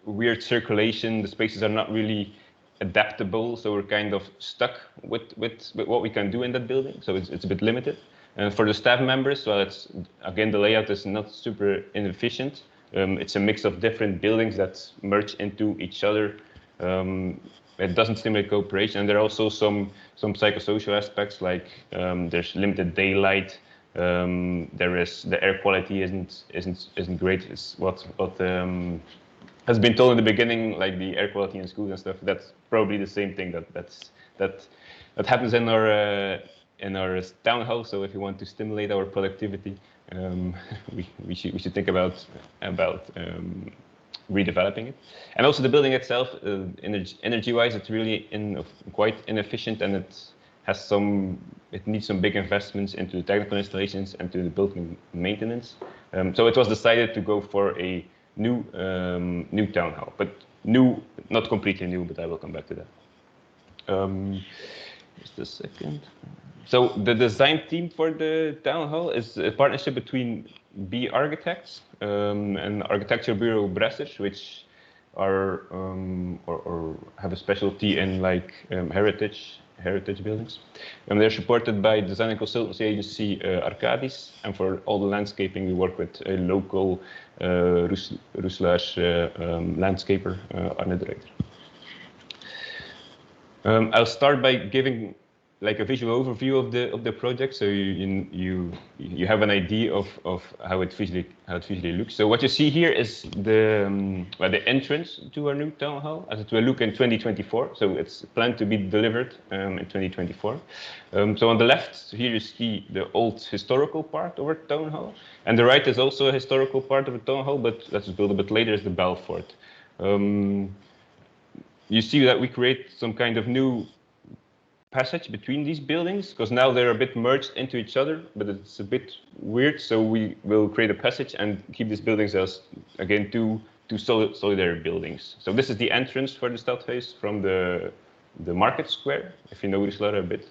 weird circulation. The spaces are not really adaptable, so we're kind of stuck with what we can do in that building. So it's a bit limited. And for the staff members, well, it's again, the layout is not super inefficient. It's a mix of different buildings that merge into each other. It doesn't stimulate cooperation, and there are also some psychosocial aspects, like there's limited daylight. There is the air quality isn't great. It's what has been told in the beginning, like the air quality in schools and stuff. That's probably the same thing that happens in our town hall. So if you want to stimulate our productivity, we should think about redeveloping it. And also the building itself, energy-wise, it's really quite inefficient, and it needs some big investments into the technical installations and to the building maintenance. So it was decided to go for a new town hall, but new, not completely new, but I will come back to that. Just a second. So the design team for the town hall is a partnership between B Architects and Architecture Bureau Bressers, which are or have a specialty in like heritage buildings. And they're supported by design and consultancy agency Arcadis, and for all the landscaping we work with a local Roeselare landscaper, Arne De Groote. I'll start by giving like a visual overview of the project, so you have an idea of how it visually looks. So what you see here is the entrance to our new town hall, as it will look in 2024. So it's planned to be delivered in 2024. So on the left here you see the old historical part of our town hall, and the right is also a historical part of the town hall, but that's built a bit later, is the Belfort. You see that we create some kind of new passage between these buildings, because now they're a bit merged into each other, but it's a bit weird. So we will create a passage and keep these buildings as, again, two solidary buildings. So this is the entrance for the Stadhuis from the market square, if you know Roeselare a bit,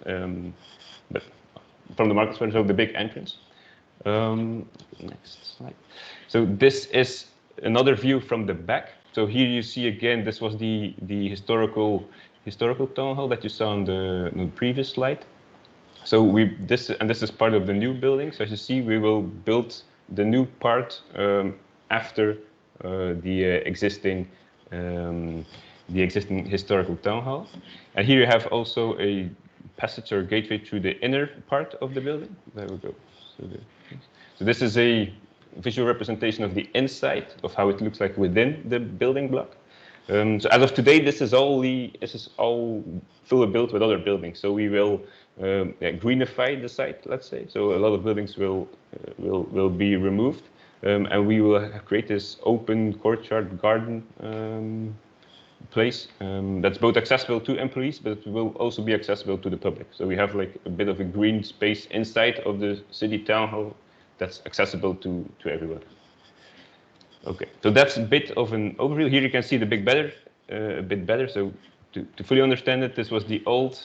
but from the market square, so the big entrance. Next slide. So this is another view from the back. So here you see again, this was the historical town hall that you saw on the previous slide. So this is part of the new building. So as you see, we will build the new part after the existing historical town hall. And here you have also a passage or gateway through the inner part of the building. There we go. So this is a visual representation of the inside of how it looks like within the building block. So as of today, this is all fully built with other buildings. So we will greenify the site, let's say. So a lot of buildings will be removed, and we will create this open courtyard garden place that's both accessible to employees, but it will also be accessible to the public. So we have like a bit of a green space inside of the city town hall that's accessible to everyone. Okay, so that's a bit of an overview. Here you can see the a bit better. So to fully understand it, this was the old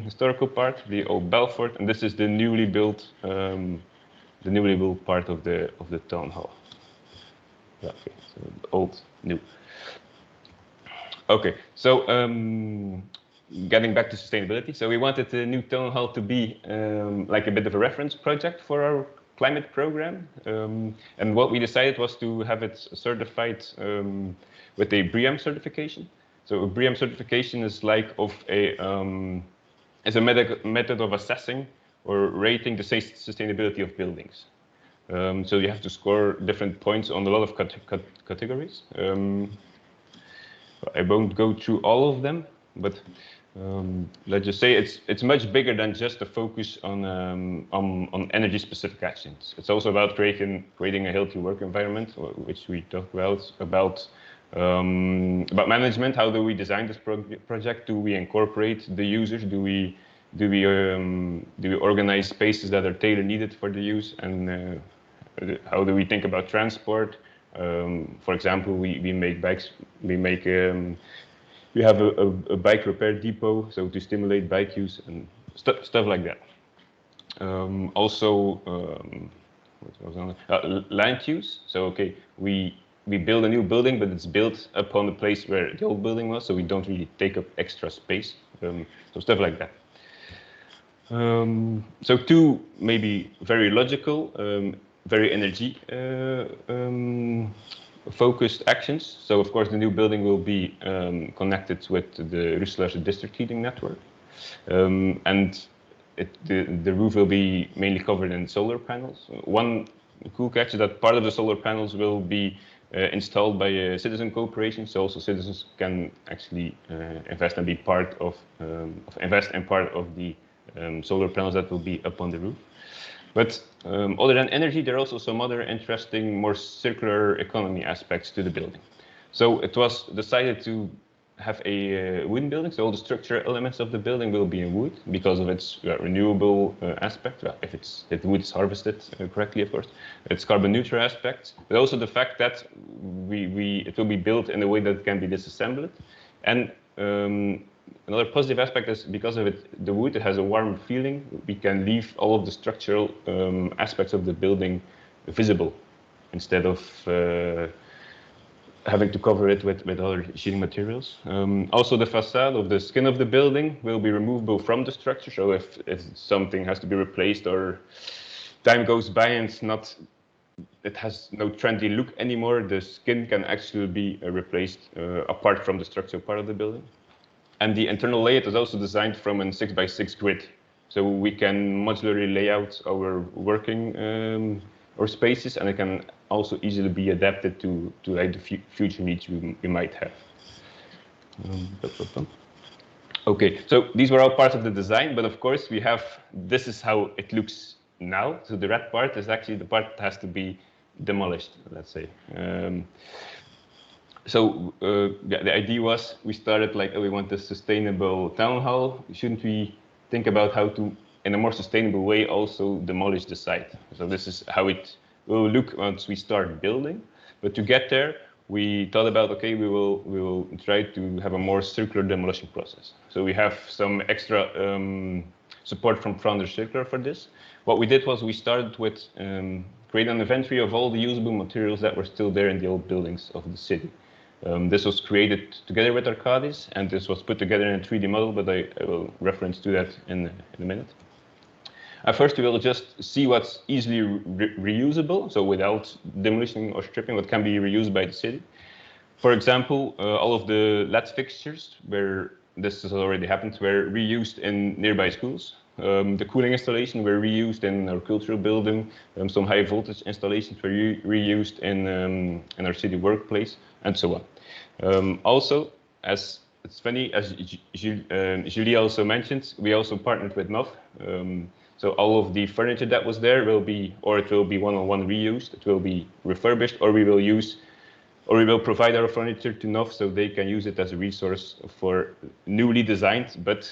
historical part, the old Belfort, and this is the newly built part of the town hall. Yeah, okay, so old, new. Okay, so getting back to sustainability. So we wanted the new town hall to be like a bit of a reference project for our climate program, and what we decided was to have it certified with a BREEAM certification. So a BREEAM certification is like a method of assessing or rating the sustainability of buildings. So you have to score different points on a lot of categories. I won't go through all of them, but let's just say it's much bigger than just a focus on energy-specific actions. It's also about creating a healthy work environment, which we talked about management. How do we design this project? Do we incorporate the users? Do we organize spaces that are tailor needed for the use? And how do we think about transport? For example, we make bikes. We have a bike repair depot, so to stimulate bike use and stuff like that. Also, land use. So okay, we build a new building, but it's built upon the place where the old building was, so we don't really take up extra space. So stuff like that. So two maybe very logical, very energy focused actions. So of course the new building will be connected with the Roeselare district heating network, and the roof will be mainly covered in solar panels. One cool catch is that part of the solar panels will be installed by a citizen corporation, so also citizens can actually invest and be part of invest in part of the solar panels that will be up on the roof. But other than energy, there are also some other interesting, more circular economy aspects to the building. So it was decided to have a wooden building, so all the structural elements of the building will be in wood because of its renewable aspect. If wood is harvested correctly, of course, its carbon neutral aspect, but also the fact that it will be built in a way that can be disassembled. And another positive aspect is because of the wood, it has a warm feeling. We can leave all of the structural aspects of the building visible instead of having to cover it with other sheeting materials. Also, the facade of the skin of the building will be removable from the structure. So if something has to be replaced or time goes by and it has no trendy look anymore, the skin can actually be replaced apart from the structural part of the building. And the internal layout is also designed from a 6x6 grid. So we can modularly lay out our working or spaces, and it can also easily be adapted to like the future needs we might have. Okay, so these were all parts of the design, but of course we have, this is how it looks now. So the red part is actually the part that has to be demolished, let's say. Yeah, the idea was, we started like, oh, we want a sustainable town hall. Shouldn't we think about how to, in a more sustainable way, also demolish the site? So this is how it will look once we start building. But to get there, we thought about, okay, we will try to have a more circular demolition process. So we have some extra support from Founder Circular for this. What we did was we started with create an inventory of all the usable materials that were still there in the old buildings of the city. This was created together with Arcadis, and this was put together in a 3D model, but I will reference to that in a minute. At first, we will just see what's easily reusable, so without demolition or stripping, what can be reused by the city. For example, all of the LED fixtures, where this has already happened, were reused in nearby schools. The cooling installation were reused in our cultural building. Some high voltage installations were reused in our city workplace, and so on. Also, as it's funny, as Julie also mentioned, we also partnered with NOV. So all of the furniture that was there will be, or it will be one-on-one reused. It will be refurbished, or we will provide our furniture to NOV so they can use it as a resource for newly designed but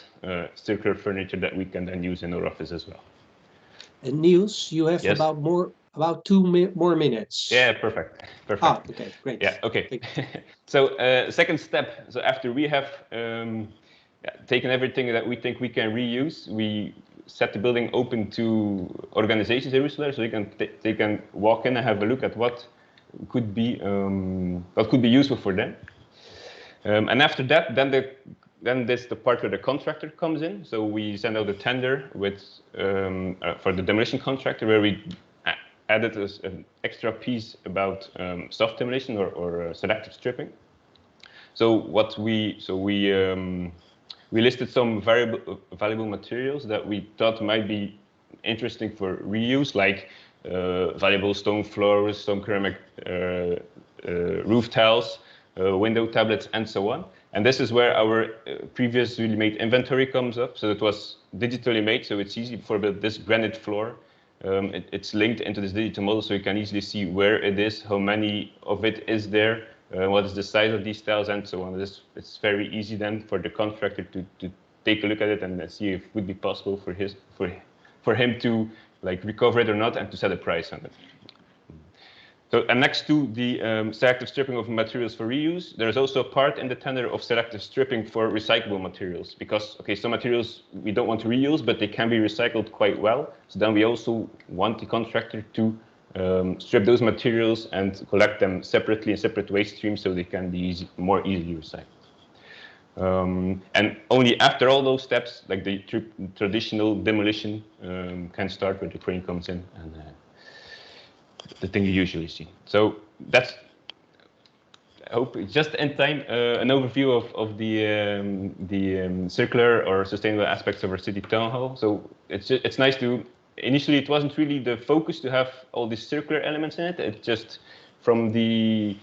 circular furniture that we can then use in our office as well. And Niels, you have Yes. about 2 more minutes. Yeah, perfect. Ah, okay, great. Yeah, okay. So second step. So after we have taken everything that we think we can reuse, we set the building open to organizations in Roeselare, so they can walk in and have a look at what could be useful for them. And after that, then there's the part where the contractor comes in. So we send out a tender with for the demolition contractor, where we added an extra piece about soft demolition or selective stripping. So we listed some valuable materials that we thought might be interesting for reuse, like valuable stone floors, some ceramic roof tiles, window tablets, and so on. And this is where our previously made inventory comes up. So it was digitally made, so it's easy for this granite floor. It's linked into this digital model, so you can easily see where it is, how many of it is there, what is the size of these tiles, and so on. It's very easy then for the contractor to take a look at it and see if it would be possible for him to like recover it or not, and to set a price on it. So, and next to the selective stripping of materials for reuse, there's also a part in the tender of selective stripping for recyclable materials, because some materials we don't want to reuse, but they can be recycled quite well. So then we also want the contractor to strip those materials and collect them separately in separate waste streams, so they can be more easily recycled. And only after all those steps, like the traditional demolition can start, where the crane comes in and the thing you usually see. So that's, I hope, just in time, an overview of the circular or sustainable aspects of our city town hall. So it's nice to, initially it wasn't really the focus to have all these circular elements in it. It's just from the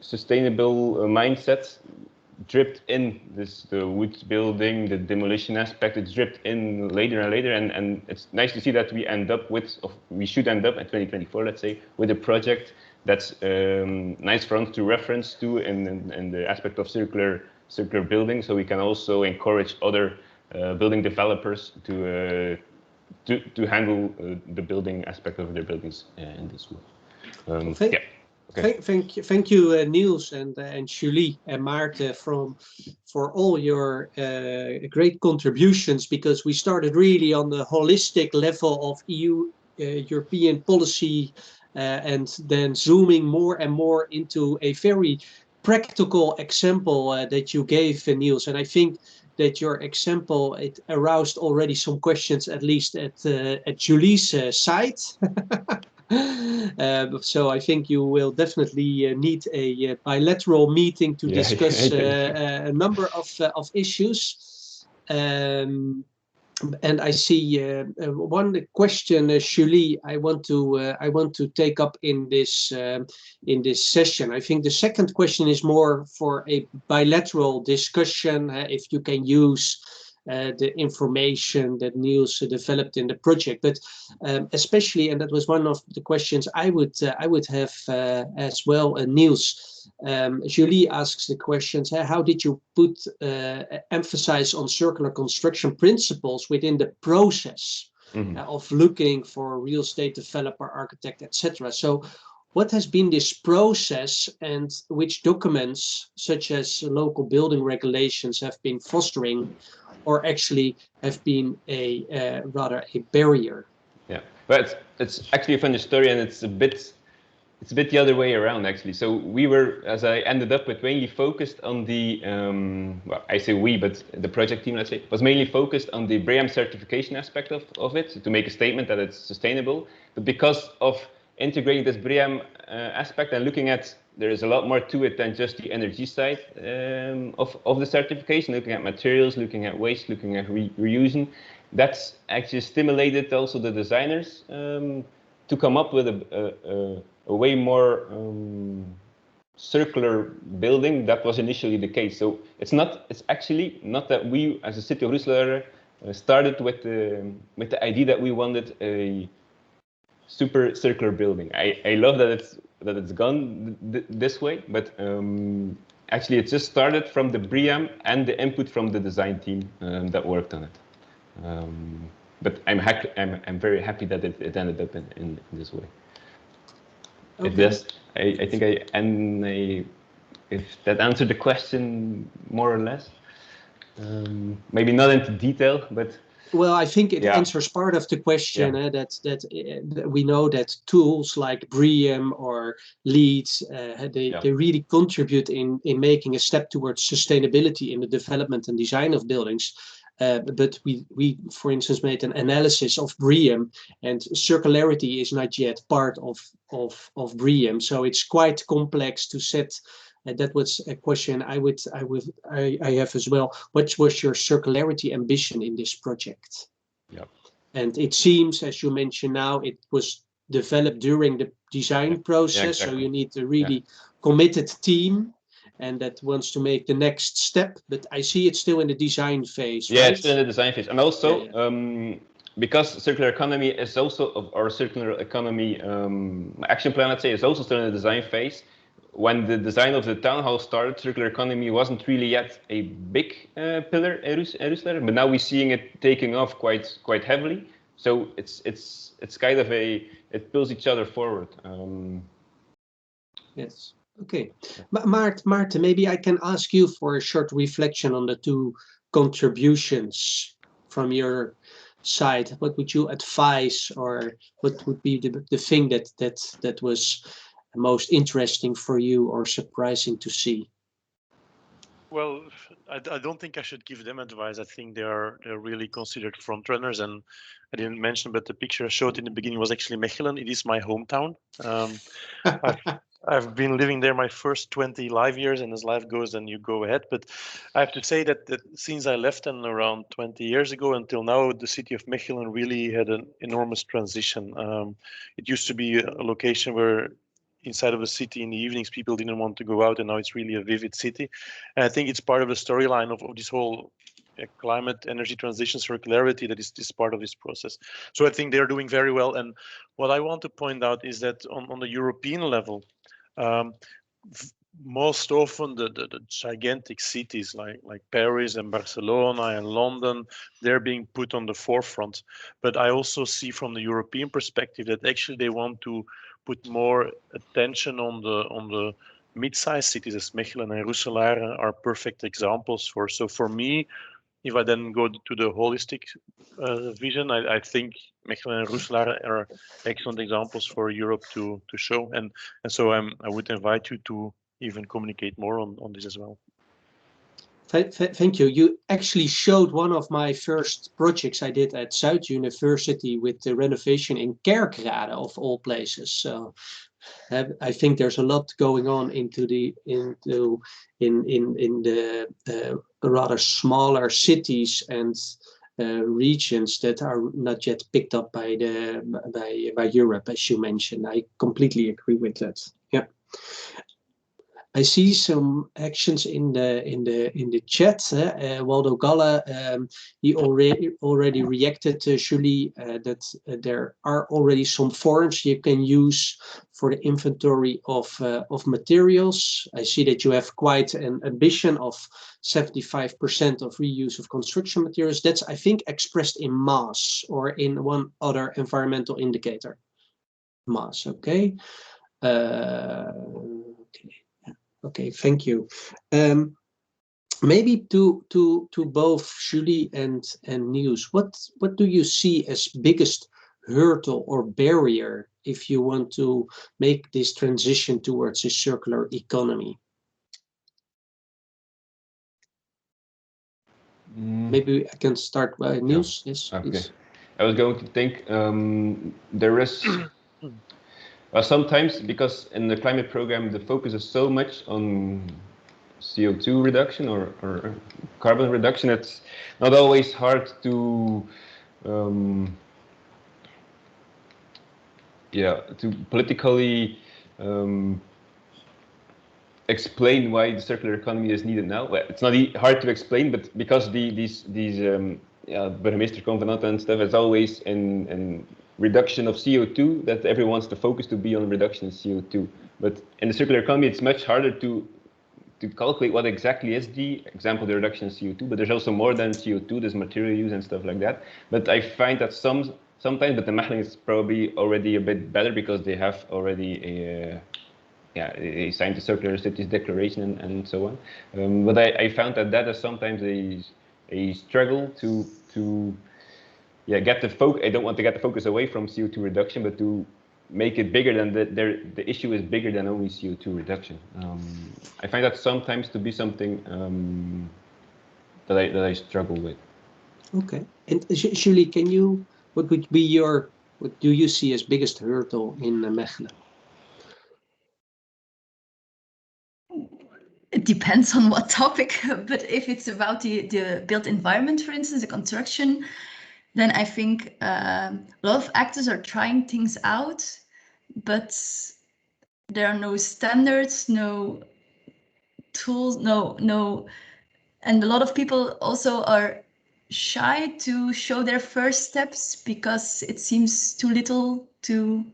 sustainable mindset dripped in the wood building, the demolition aspect. It's dripped in later and later, and it's nice to see that we should end up in 2024, let's say, with a project that's nice for us to reference to in the aspect of circular building, so we can also encourage other building developers to handle the building aspect of their buildings in this way. Yeah. Okay. Thank you, Niels and Julie and Maarten for all your great contributions, because we started really on the holistic level of European policy and then zooming more and more into a very practical example that you gave, Niels. And I think that your example, it aroused already some questions, at least at Julie's side. So I think you will definitely need a bilateral meeting to discuss a number of issues. And I see one question, Julie, I want to take up in this session. I think the second question is more for a bilateral discussion. If you can use the information that Niels developed in the project, but especially, and that was one of the questions I would have as well, Niels. Julie asks the questions, how did you put emphasis on circular construction principles within the process of looking for a real estate developer, architect, etc.? So what has been this process, and which documents, such as local building regulations, have been fostering or actually have been rather a barrier? Yeah, but it's actually a funny story, and it's a bit the other way around, actually. So we were, as I ended up with, mainly focused on the, well, I say we, but the project team, let's say, was mainly focused on the BREEAM certification aspect of it, to make a statement that it's sustainable. But because of integrating this BREEAM aspect and looking at, there is a lot more to it than just the energy side of the certification, looking at materials, looking at waste, looking at reusing. That's actually stimulated also the designers to come up with a way more circular building. That was initially the case. So it's actually not that we, as a city of Roeselare, started with the idea that we wanted a super circular building. I love that it's gone this way, but actually it just started from the BREEAM and the input from the design team that worked on it. But I'm very happy that it ended up in this way. Okay. I think if that answered the question more or less. Maybe not into detail, but well, I think it answers part of the question. That we know that tools like BREEAM or LEED, they really contribute in making a step towards sustainability in the development and design of buildings. But we, for instance, made an analysis of BREEAM, and circularity is not yet part of BREEAM. So it's quite complex to set. That was a question I have as well. What was your circularity ambition in this project? Yeah. And it seems, as you mentioned now, it was developed during the design process. Yeah, exactly. So you need a really committed team, and that wants to make the next step. But I see it's still in the design phase. Yeah, right? It's still in the design phase, and also because circular economy is also, our circular economy action plan, let's say, is also still in the design phase. When the design of the town hall started, circular economy wasn't really yet a big pillar in Roeselare, but now we're seeing it taking off quite heavily. So it's kind of it pulls each other forward. Yes. Okay. Maarten, maybe I can ask you for a short reflection on the two contributions from your side. What would you advise, or what would be the thing that was most interesting for you or surprising to see? Well, I don't think I should give them advice. I think they're really considered front runners, and I didn't mention, but the picture I showed in the beginning was actually Mechelen. It is my hometown. I've been living there my first 20 live years, and as life goes, then you go ahead. But I have to say that since I left and around 20 years ago until now, the city of Mechelen really had an enormous transition. It used to be a location where inside of the city in the evenings people didn't want to go out, and now it's really a vivid city. And I think it's part of the storyline of this whole climate, energy transition, circularity that is this part of this process. So I think they're doing very well. And what I want to point out is that on the European level, most often the gigantic cities like Paris and Barcelona and London, they're being put on the forefront. But I also see from the European perspective that actually they want to put more attention on the mid-sized cities, as Mechelen and Roeselare are perfect examples for. So for me, if I then go to the holistic vision, I think Mechelen and Roeselare are excellent examples for Europe to show, and so I would invite you to even communicate more on this as well. Thank you. You actually showed one of my first projects I did at Zuid University with the renovation in Kerkrade, of all places. So I think there's a lot going on in the rather smaller cities and regions that are not yet picked up by Europe, as you mentioned. I completely agree with that. Yeah. I see some actions in the chat. Waldo Galle, he already reacted to Julie that there are already some forms you can use for the inventory of materials. I see that you have quite an ambition of 75% of reuse of construction materials. That's, I think, expressed in mass or in one other environmental indicator. Mass, okay. Okay, thank you. Maybe to both Julie and Niels, what do you see as biggest hurdle or barrier if you want to make this transition towards a circular economy? Maybe I can start by Niels. Sure. Yes, okay. please. I was going to think there is. Well, sometimes because in the climate program the focus is so much on CO2 reduction or carbon reduction, it's not always hard to to politically explain why the circular economy is needed now. Well, it's not hard to explain, but because these burgemeesterconvenanten and stuff, it's always in reduction of CO2 that everyone wants the focus to be on reduction in CO2. But in the circular economy, it's much harder to calculate what exactly is the example, the reduction in CO2. But there's also more than CO2. There's material use and stuff like that. But I find that sometimes, but the Mechelen is probably already a bit better because they have already they signed the Circular Cities Declaration and so on. But I found that is sometimes a struggle to get the focus. I don't want to get the focus away from CO2 reduction, but to make it bigger than the issue is bigger than only CO2 reduction. I find that sometimes to be something that I struggle with. Okay, and Julie, what would be what do you see as biggest hurdle in Mechelen? It depends on what topic, but if it's about the built environment, for instance, the construction, then I think a lot of actors are trying things out, but there are no standards, no tools, no, and a lot of people also are shy to show their first steps because it seems too little to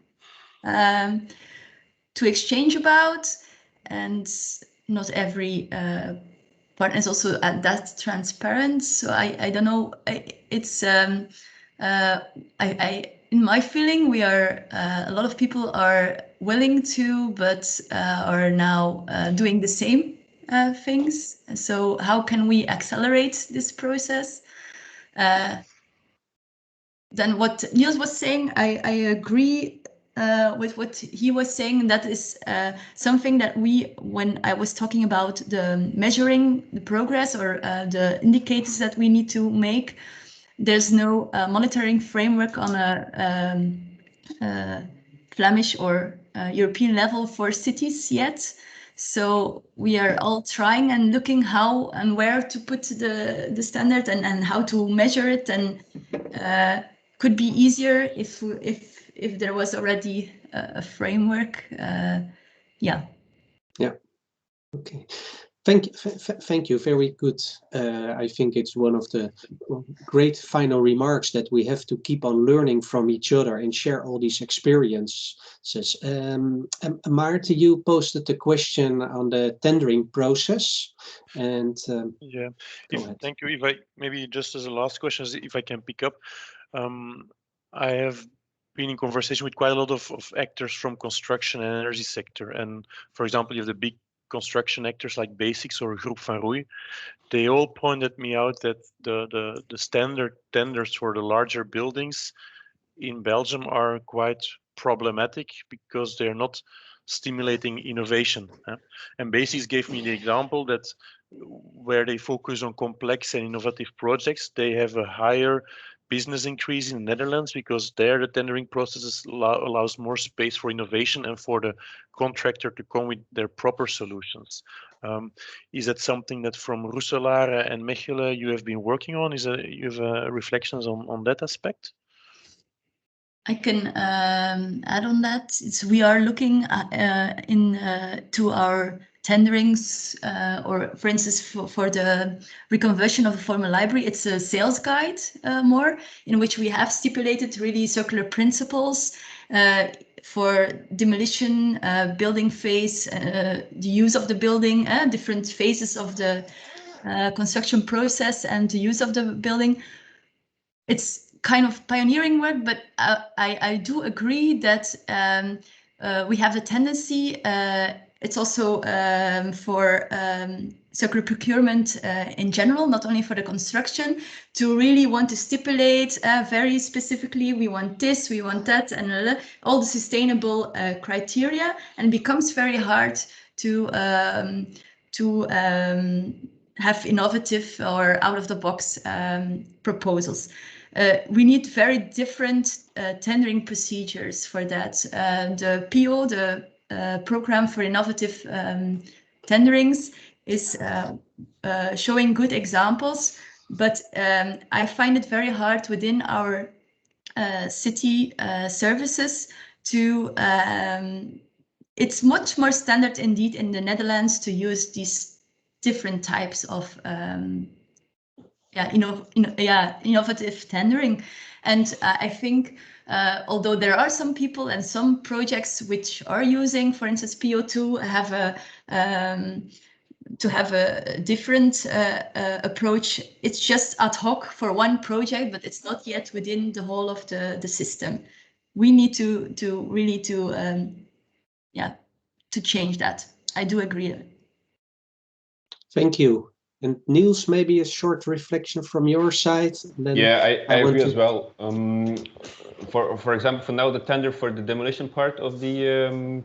exchange about, and not every partner is also that transparent. So I don't know. It's in my feeling, we are a lot of people are willing to, but are now doing the same things. So how can we accelerate this process? Then what Niels was saying, I agree with what he was saying. That is something that when I was talking about the measuring the progress or the indicators that we need to make, there's no monitoring framework on a Flemish or European level for cities yet. So we are all trying and looking how and where to put the standard and how to measure it, and could be easier if there was already a framework. Yeah. Okay. Thank you. Very good. I think it's one of the great final remarks that we have to keep on learning from each other and share all these experiences. Maarten, you posted the question on the tendering process, and thank you. If I maybe just as a last question, if I can pick up, I have been in conversation with quite a lot of actors from construction and energy sector, and for example, you have the big construction actors like Basics or Groep van Roei. They all pointed me out that the standard tenders for the larger buildings in Belgium are quite problematic because they're not stimulating innovation. And Basics gave me the example that where they focus on complex and innovative projects, they have a higher business increase in the Netherlands, because there the tendering processes allows more space for innovation and for the contractor to come with their proper solutions. Is that something that from Roeselare and Mechelen you have been working on? You have reflections on that aspect? I can add on that. We are looking to our tenderings, or for instance, for the reconversion of the former library, it's a sales guide more, in which we have stipulated really circular principles for demolition, building phase, the use of the building, different phases of the construction process and the use of the building. It's kind of pioneering work, but I do agree that we have a tendency, it's also for circular procurement in general, not only for the construction, to really want to stipulate very specifically, we want this, we want that, and all the sustainable criteria, and it becomes very hard to have innovative or out-of-the-box proposals. We need very different tendering procedures for that. The PO, the Program for Innovative Tenderings, is showing good examples, but I find it very hard within our city services to, it's much more standard indeed in the Netherlands to use these different types of innovative tendering. And I think although there are some people and some projects which are using, for instance, PO2 to have a different approach, it's just ad hoc for one project, but it's not yet within the whole of the system. We need to really change that. I do agree. Thank you. And Niels, maybe a short reflection from your side. Then I agree as well. For example, for now, the tender for the demolition part of the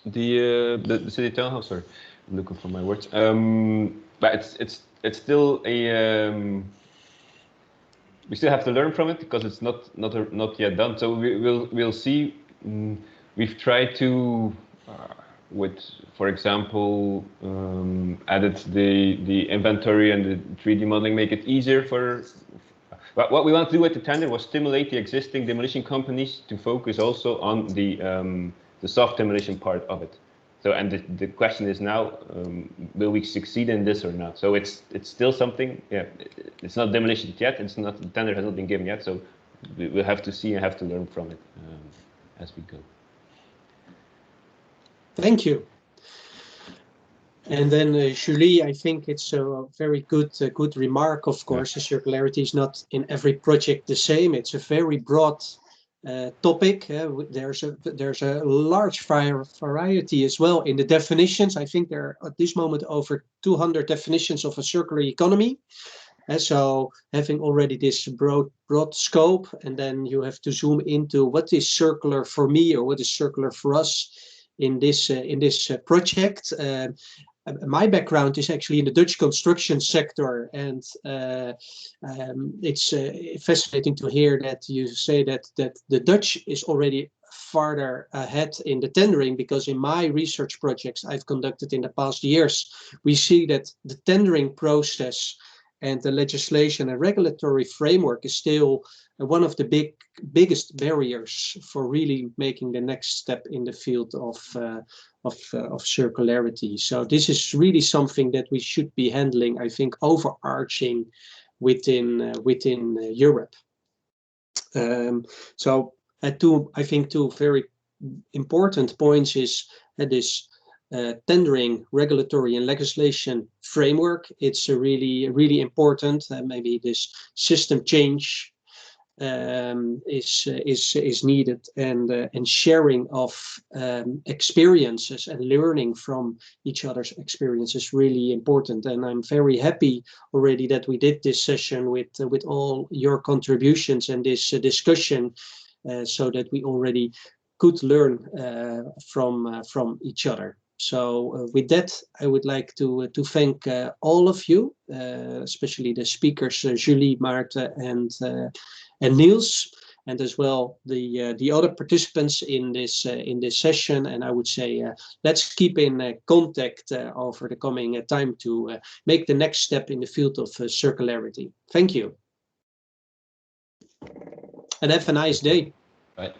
city townhouse. Sorry, I'm looking for my words. But it's still a we still have to learn from it, because it's not yet done. So we'll see. We've tried to. For example, added the inventory and the 3D modeling, make it easier for. What we want to do with the tender was stimulate the existing demolition companies to focus also on the soft demolition part of it. So, and the question is now, will we succeed in this or not? So it's still something. Yeah, it's not demolition yet. It's not, the tender has not been given yet. So we'll have to see and have to learn from it as we go. Thank you. And then Julie, I think it's a very good remark. Of course, the circularity is not in every project the same. It's a very broad topic. There's a large variety as well in the definitions. I think there are at this moment over 200 definitions of a circular economy. And so having already this broad scope, and then you have to zoom into what is circular for me or what is circular for us in this project. My background is actually in the Dutch construction sector, and it's fascinating to hear that you say that the Dutch is already farther ahead in the tendering, because in my research projects I've conducted in the past years, we see that the tendering process and the legislation and regulatory framework is still one of the biggest barriers for really making the next step in the field of circularity. So this is really something that we should be handling, I think, overarching within Europe. So I think two very important points is this tendering regulatory and legislation framework. It's really important. Maybe this system change is needed, and sharing of experiences and learning from each other's experiences is really important. And I'm very happy already that we did this session with all your contributions and this discussion, so that we already could learn from each other. So with that, I would like to thank all of you, especially the speakers, Julie, Maarten, and Niels, and as well the other participants in this session. And I would say let's keep in contact over the coming time to make the next step in the field of circularity. Thank you, and have a nice day. Bye.